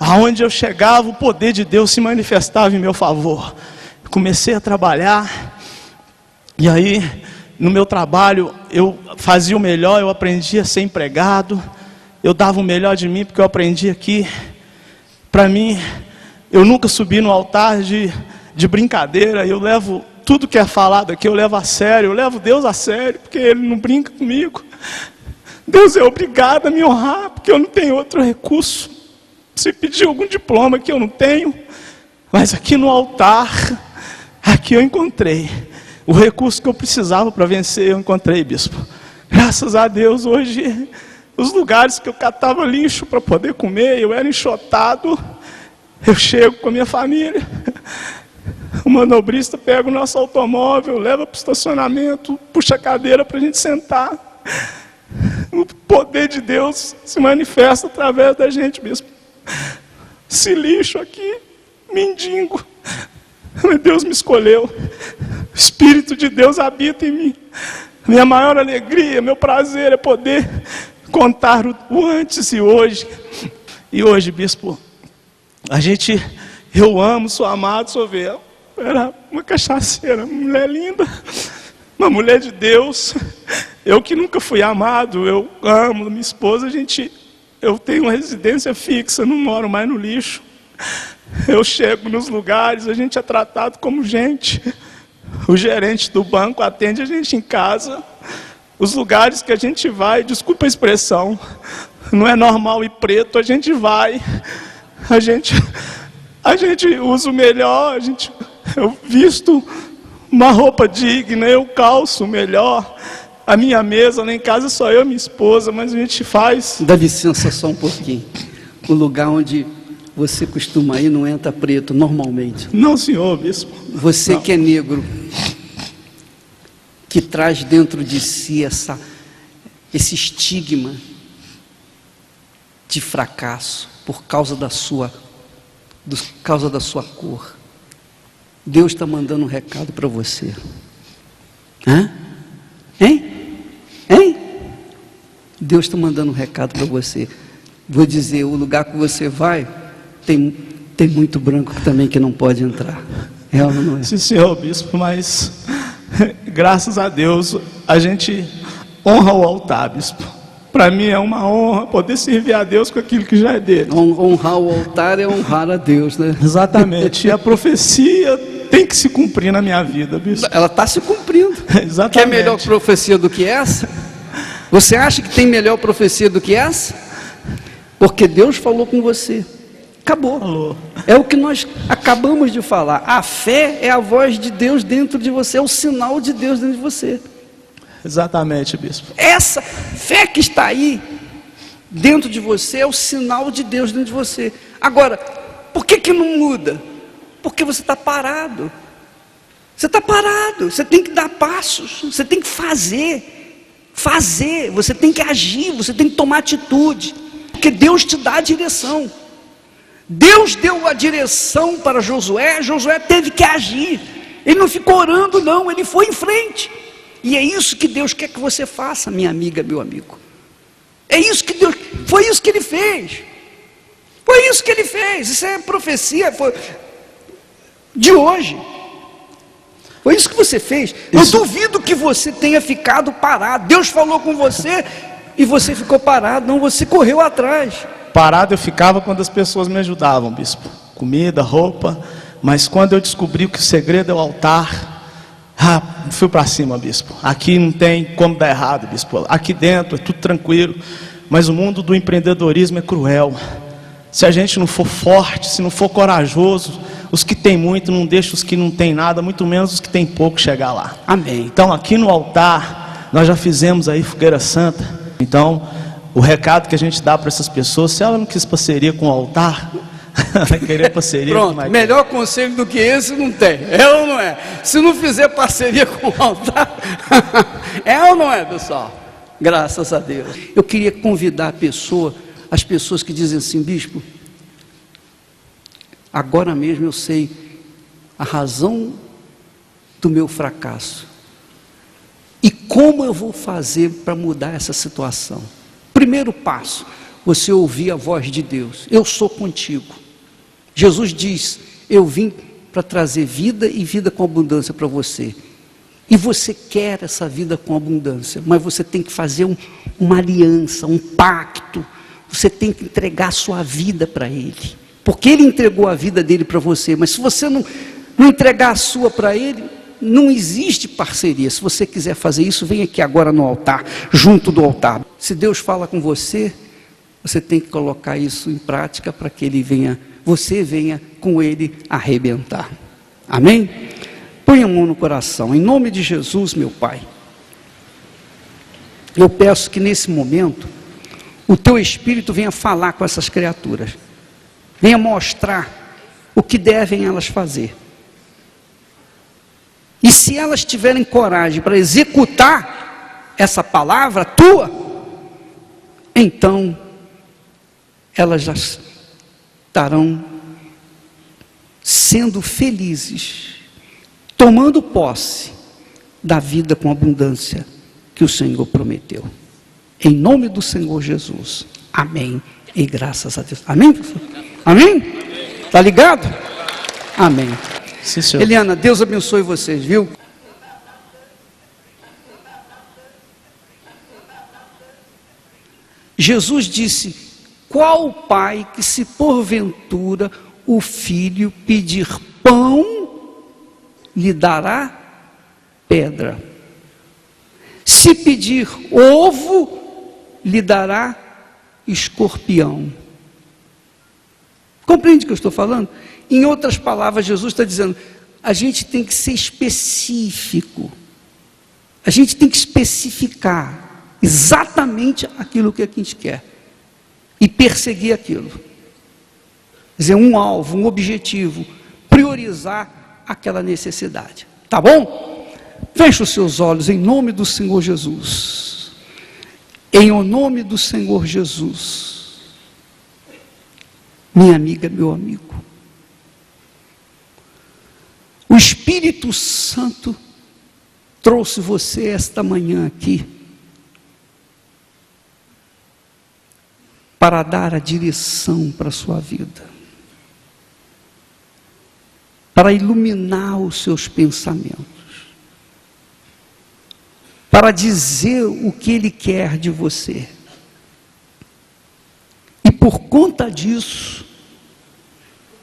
Aonde eu chegava, o poder de Deus se manifestava em meu favor. Comecei a trabalhar, e aí, no meu trabalho, eu fazia o melhor, eu aprendi a ser empregado, eu dava o melhor de mim, porque eu aprendi aqui. Para mim, eu nunca subi no altar de brincadeira, eu levo tudo que é falado aqui, eu levo a sério, eu levo Deus a sério, porque Ele não brinca comigo. Deus é obrigado a me honrar, porque eu não tenho outro recurso. Se pedir algum diploma que eu não tenho, mas aqui no altar, aqui eu encontrei o recurso que eu precisava para vencer, eu encontrei, bispo. Graças a Deus, hoje, os lugares que eu catava lixo para poder comer, eu era enxotado, eu chego com a minha família, o manobrista pega o nosso automóvel, leva para o estacionamento, puxa a cadeira para a gente sentar. O poder de Deus se manifesta através da gente, bispo. Esse lixo aqui, mendigo, Deus me escolheu. O Espírito de Deus habita em mim. Minha maior alegria, meu prazer é poder contar o antes e hoje. E hoje, bispo, eu amo, sou amado, sou velho. Era uma cachaceira, uma mulher linda, uma mulher de Deus. Eu que nunca fui amado, eu amo minha esposa, eu tenho uma residência fixa, não moro mais no lixo. Eu chego nos lugares, a gente é tratado como gente. O gerente do banco atende a gente em casa. Os lugares que a gente vai, desculpa a expressão, não é normal e preto, a gente vai. A gente usa o melhor, eu visto uma roupa digna, eu calço o melhor. A minha mesa lá em casa só eu e minha esposa, mas a gente faz. Dá licença só um pouquinho. O lugar onde você costuma ir não entra preto normalmente. Não, senhor bispo. Você não. Que é negro, que traz dentro de si esse estigma de fracasso por causa da sua cor. Deus está mandando um recado para você. Hã? Hein? Deus está mandando um recado para você. Vou dizer, o lugar que você vai, tem muito branco também que não pode entrar. É ou não é? Sim, senhor bispo, mas graças a Deus, a gente honra o altar, bispo. Para mim é uma honra poder servir a Deus com aquilo que já é dele. Honrar o altar é honrar a Deus, né? Exatamente. E a profecia tem que se cumprir na minha vida, bispo. Ela está se cumprindo. Exatamente. Quer melhor profecia do que essa? Você acha que tem melhor profecia do que essa? Porque Deus falou com você. Acabou. Falou. É o que nós acabamos de falar. A fé é a voz de Deus dentro de você, é o sinal de Deus dentro de você. Exatamente, bispo. Essa fé que está aí dentro de você é o sinal de Deus dentro de você. Agora, por que não muda? Porque você está parado. Você está parado. Você tem que dar passos. Você tem que fazer. Você tem que agir. Você tem que tomar atitude. Porque Deus te dá a direção. Deus deu a direção para Josué. Josué teve que agir. Ele não ficou orando, não. Ele foi em frente. E é isso que Deus quer que você faça, minha amiga, meu amigo. É isso que Deus... Foi isso que Ele fez. Foi isso que Ele fez. Isso é profecia de hoje. Foi isso que você fez. Eu duvido que você tenha ficado parado. Deus falou com você e você ficou parado. Não, você correu atrás. Parado eu ficava quando as pessoas me ajudavam, bispo. Comida, roupa. Mas quando eu descobri que o segredo é o altar, fui para cima, bispo. Aqui não tem como dar errado, bispo. Aqui dentro é tudo tranquilo. Mas o mundo do empreendedorismo é cruel. Se a gente não for forte, se não for corajoso, os que têm muito não deixam os que não têm nada, muito menos os que têm pouco chegar lá. Amém. Então aqui no altar, nós já fizemos aí fogueira santa. Então, o recado que a gente dá para essas pessoas, se ela não quis parceria com o altar, vai querer parceria Pronto, com o melhor conselho do que esse não tem. É ou não é? Se não fizer parceria com o altar, é ou não é, pessoal? Graças a Deus. Eu queria convidar as pessoas que dizem assim, bispo, Agora mesmo eu sei a razão do meu fracasso. E como eu vou fazer para mudar essa situação? Primeiro passo, você ouvir a voz de Deus. Eu sou contigo. Jesus diz, eu vim para trazer vida e vida com abundância para você. E você quer essa vida com abundância, mas você tem que fazer uma aliança, um pacto. Você tem que entregar a sua vida para Ele. Porque Ele entregou a vida dele para você, mas se você não entregar a sua para Ele, não existe parceria. Se você quiser fazer isso, vem aqui agora no altar, junto do altar. Se Deus fala com você, você tem que colocar isso em prática para que você venha com Ele arrebentar. Amém? Põe a mão no coração, em nome de Jesus, meu Pai. Eu peço que nesse momento, o Teu Espírito venha falar com essas criaturas. Venha mostrar o que devem elas fazer. E se elas tiverem coragem para executar essa palavra tua, então elas já estarão sendo felizes, tomando posse da vida com abundância que o Senhor prometeu. Em nome do Senhor Jesus. Amém. E graças a Deus. Amém, pastor? Amém? Está ligado? Amém. Sim, senhor. Eliana, Deus abençoe vocês, viu? Jesus disse, qual pai que se porventura o filho pedir pão, lhe dará pedra? Se pedir ovo, lhe dará escorpião. Compreende o que eu estou falando? Em outras palavras, Jesus está dizendo, a gente tem que ser específico. A gente tem que especificar exatamente aquilo que a gente quer. E perseguir aquilo. Quer dizer, um alvo, um objetivo. Priorizar aquela necessidade. Tá bom? Feche os seus olhos em nome do Senhor Jesus. Em o nome do Senhor Jesus. Minha amiga, meu amigo. O Espírito Santo trouxe você esta manhã aqui para dar a direção para a sua vida, para iluminar os seus pensamentos, para dizer o que Ele quer de você. E por conta disso,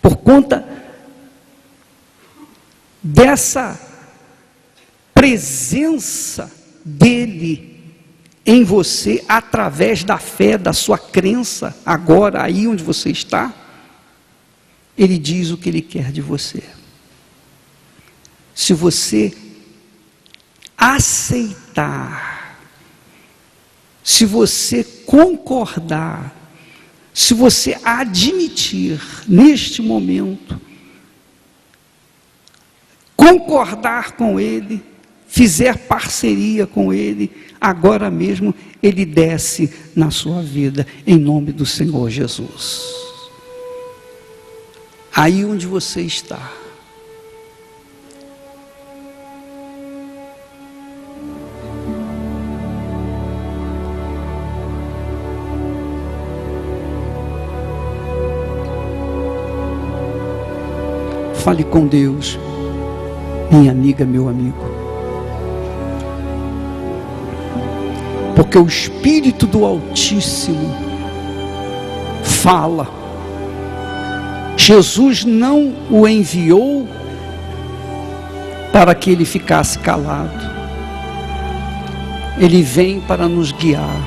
por conta dessa presença dele em você, através da fé, da sua crença, agora aí onde você está, ele diz o que ele quer de você. Se você aceitar, se você concordar, se você admitir neste momento, concordar com Ele, fizer parceria com Ele, agora mesmo Ele desce na sua vida, em nome do Senhor Jesus. Aí onde você está, fale com Deus, minha amiga, meu amigo. Porque o Espírito do Altíssimo fala. Jesus não o enviou para que ele ficasse calado. Ele vem para nos guiar,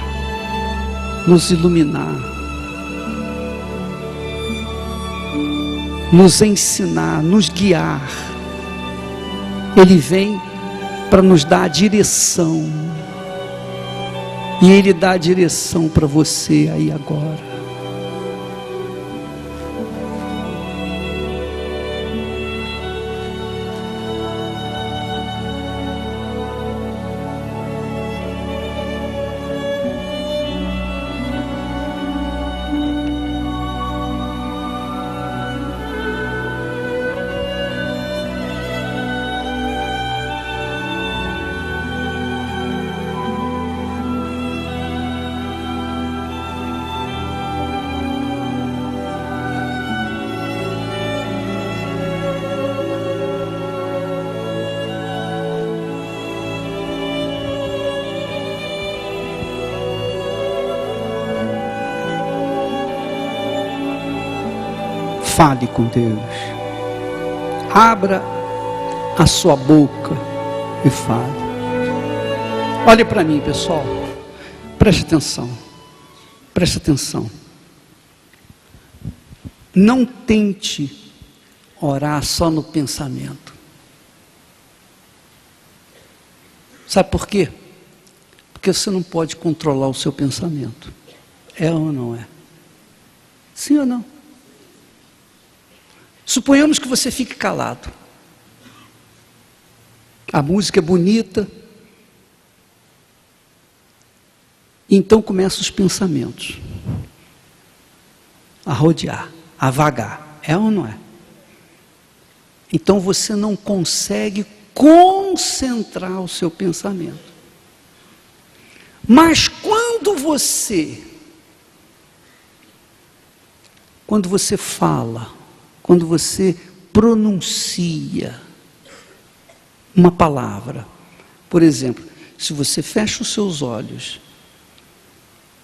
nos iluminar, nos ensinar, nos guiar. Ele vem para nos dar a direção. E Ele dá a direção para você aí agora. Fale com Deus. Abra a sua boca e fale. Olhe para mim, pessoal. Preste atenção. Preste atenção. Não tente orar só no pensamento. Sabe por quê? Porque você não pode controlar o seu pensamento. É ou não é? Sim ou não? Suponhamos que você fique calado. A música é bonita. Então começam os pensamentos a rodear, a vagar. É ou não é? Então você não consegue concentrar o seu pensamento. Mas quando você fala, quando você pronuncia uma palavra, por exemplo, se você fecha os seus olhos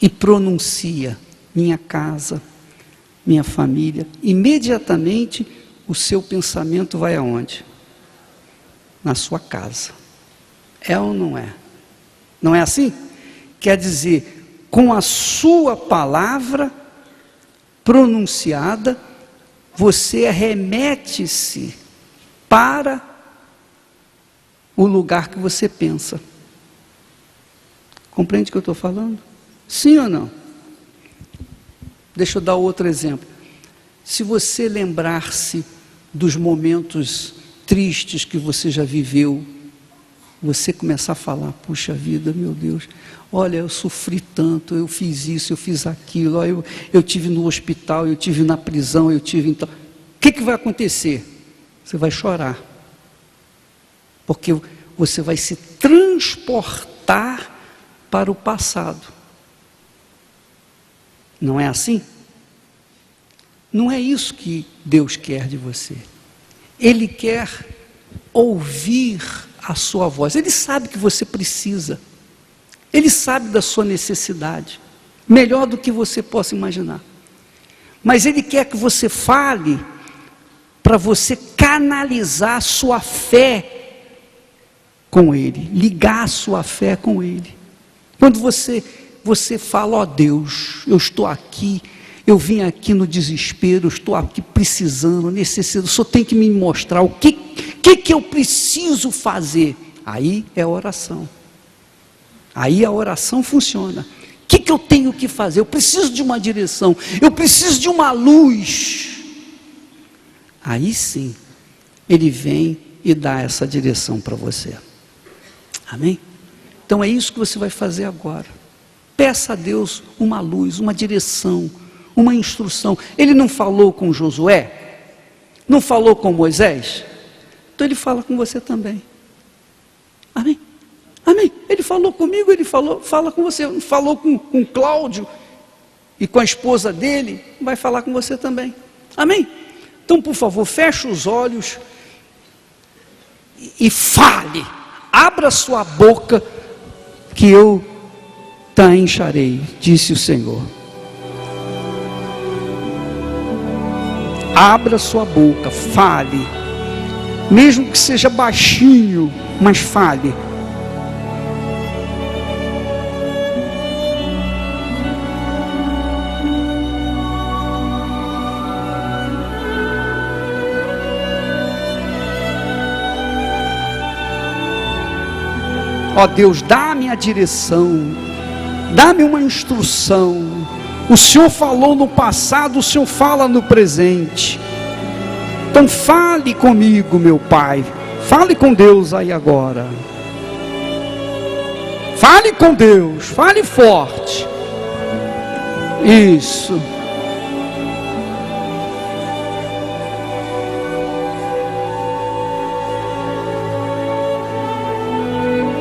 e pronuncia minha casa, minha família, imediatamente o seu pensamento vai aonde? Na sua casa. É ou não é? Não é assim? Quer dizer, com a sua palavra pronunciada, você remete-se para o lugar que você pensa. Compreende o que eu estou falando? Sim ou não? Deixa eu dar outro exemplo. Se você lembrar-se dos momentos tristes que você já viveu, você começar a falar, puxa vida, meu Deus, olha, eu sofri tanto, eu fiz isso, eu fiz aquilo, olha, eu tive no hospital, eu tive na prisão, eu tive então. O que vai acontecer? Você vai chorar. Porque você vai se transportar para o passado. Não é assim? Não é isso que Deus quer de você. Ele quer ouvir a sua voz. Ele sabe que você precisa. Ele sabe da sua necessidade. Melhor do que você possa imaginar. Mas Ele quer que você fale para você canalizar a sua fé com Ele. Ligar a sua fé com Ele. Quando você fala, ó Deus, eu estou aqui, eu vim aqui no desespero, eu estou aqui precisando, necessitando, o Senhor tem que me mostrar o que eu preciso fazer. Aí é oração. Aí a oração funciona. O que eu tenho que fazer? Eu preciso de uma direção, eu preciso de uma luz. Aí sim, Ele vem e dá essa direção para você. Amém? Então é isso que você vai fazer agora. Peça a Deus uma luz, uma direção, uma instrução. Ele não falou com Josué? Não falou com Moisés? Então Ele fala com você também. Amém? Amém? Ele falou comigo, Ele fala com você. Falou com Cláudio e com a esposa dele, vai falar com você também. Amém? Então, por favor, feche os olhos e fale. Abra sua boca, que eu te encharei, disse o Senhor. Abra sua boca, fale. Mesmo que seja baixinho, mas fale. Ó Deus, dá-me a direção, dá-me uma instrução. O Senhor falou no passado, o Senhor fala no presente. Então fale comigo, meu Pai. Fale com Deus aí agora. Fale com Deus, fale forte. Isso.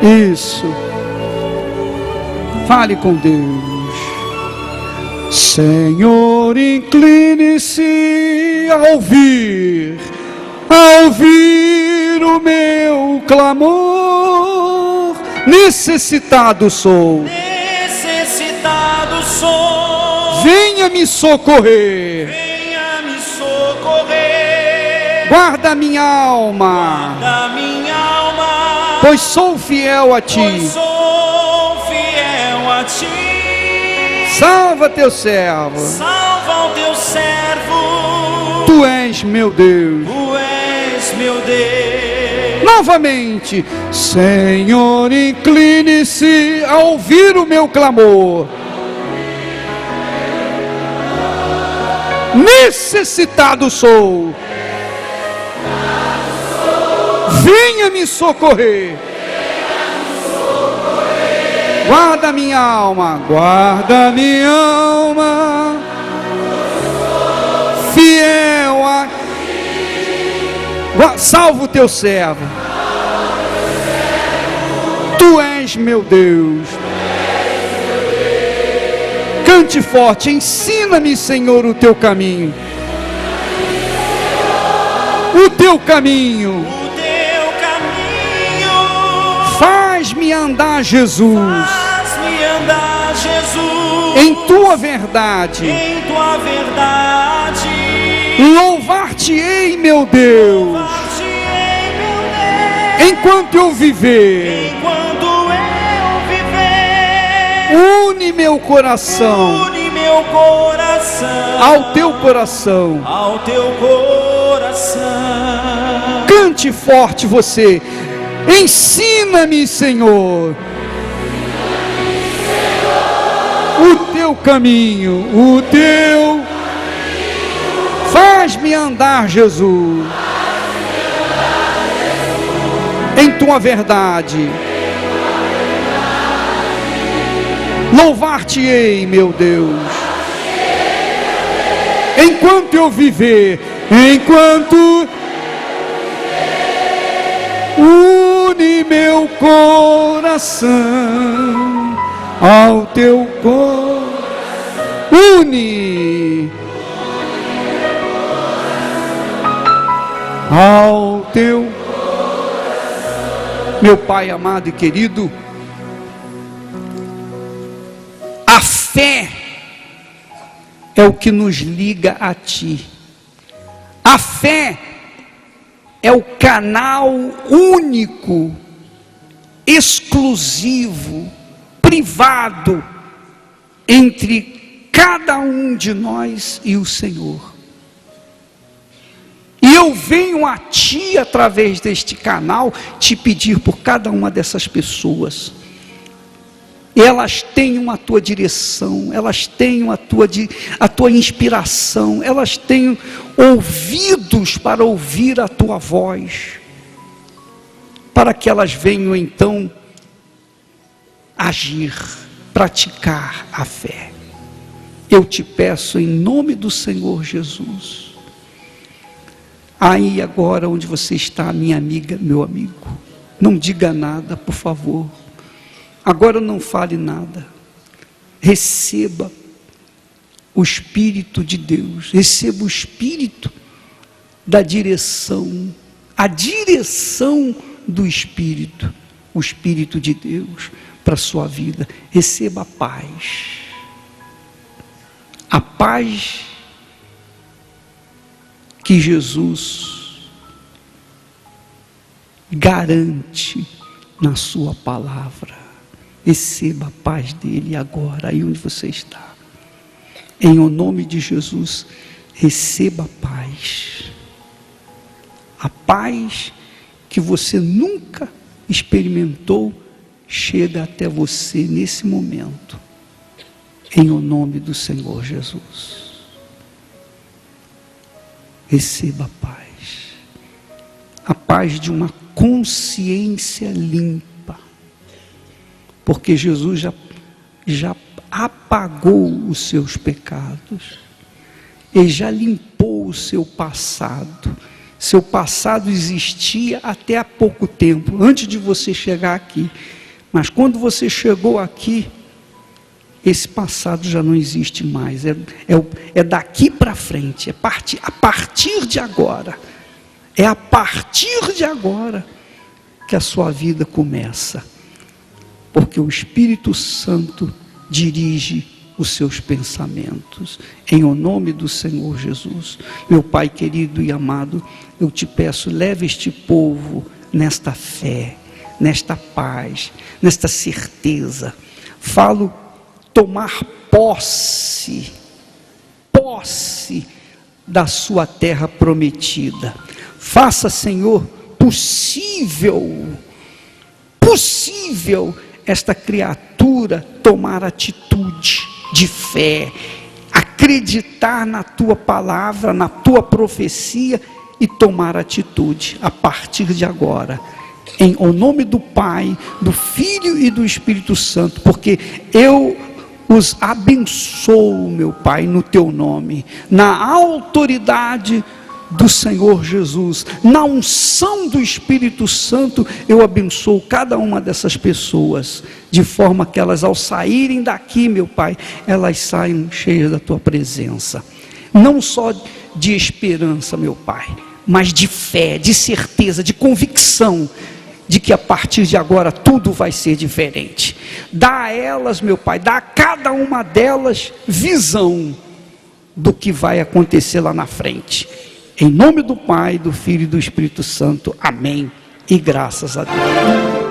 Isso. Fale com Deus. Senhor, incline-se a ouvir o meu clamor. Necessitado sou. Necessitado sou. Venha me socorrer. Venha me socorrer. Guarda minha alma, da minha alma, pois sou fiel a ti. pois sou fiel a ti. Salva teu servo, Salva o teu servo, tu és meu Deus. tu és meu Deus. Novamente, Senhor, incline-se a ouvir o meu clamor. Necessitado sou, venha me socorrer. Guarda minha alma, guarda minha alma, fiel a... Salva o teu servo, tu és meu Deus. Cante forte, ensina-me, Senhor, o teu caminho. O teu caminho. O teu caminho Faz-me andar, Jesus, faz-me andar, Jesus, em tua verdade. em tua verdade. Louvar-te-ei, meu Deus, Louvar-te-ei, meu Deus, enquanto eu viver. enquanto eu viver. Une meu coração Une meu coração ao teu coração. ao teu coração. Cante forte você. Ensina-me, Senhor, o teu caminho, o teu. Faz-me andar, Jesus, em tua verdade. Louvar-te-ei, meu Deus, enquanto eu viver, enquanto une meu coração ao teu coração. Une ao teu coração. Meu Pai amado e querido, a fé é o que nos liga a Ti. A fé é o canal único, exclusivo, privado entre cada um de nós e o Senhor. E eu venho a Ti através deste canal te pedir por cada uma dessas pessoas. Elas tenham a tua direção, elas tenham a tua inspiração, elas tenham ouvidos para ouvir a tua voz, para que elas venham então agir, praticar a fé. Eu te peço em nome do Senhor Jesus. Aí agora onde você está, minha amiga, meu amigo, não diga nada, por favor. Agora não fale nada. Receba o Espírito de Deus, receba o Espírito da direção, a direção do Espírito, o Espírito de Deus para a sua vida. Receba a paz que Jesus garante na sua palavra. Receba a paz dele agora, aí onde você está. Em o nome de Jesus, receba a paz. A paz que você nunca experimentou, chega até você nesse momento. Em o nome do Senhor Jesus. Receba a paz. A paz de uma consciência limpa. Porque Jesus já apagou os seus pecados. Ele já limpou o seu passado. Seu passado existia até há pouco tempo, antes de você chegar aqui. Mas quando você chegou aqui, esse passado já não existe mais. É daqui para frente, a partir de agora. É a partir de agora que a sua vida começa. Porque o Espírito Santo dirige os seus pensamentos, em o nome do Senhor Jesus. Meu Pai querido e amado, eu te peço, leve este povo nesta fé, nesta paz, nesta certeza. Falo tomar posse da sua terra prometida. Faça, Senhor, possível esta criatura tomar atitude de fé, acreditar na tua palavra, na tua profecia e tomar atitude a partir de agora, em o nome do Pai, do Filho e do Espírito Santo, porque eu os abençoo, meu Pai, no teu nome, na autoridade do Senhor Jesus, na unção do Espírito Santo. Eu abençoo cada uma dessas pessoas, de forma que elas, ao saírem daqui, meu Pai, elas saiam cheias da tua presença, não só de esperança, meu Pai, mas de fé, de certeza, de convicção de que a partir de agora tudo vai ser diferente. Dá a elas, meu Pai, dá a cada uma delas visão do que vai acontecer lá na frente. Em nome do Pai, do Filho e do Espírito Santo. Amém. E graças a Deus.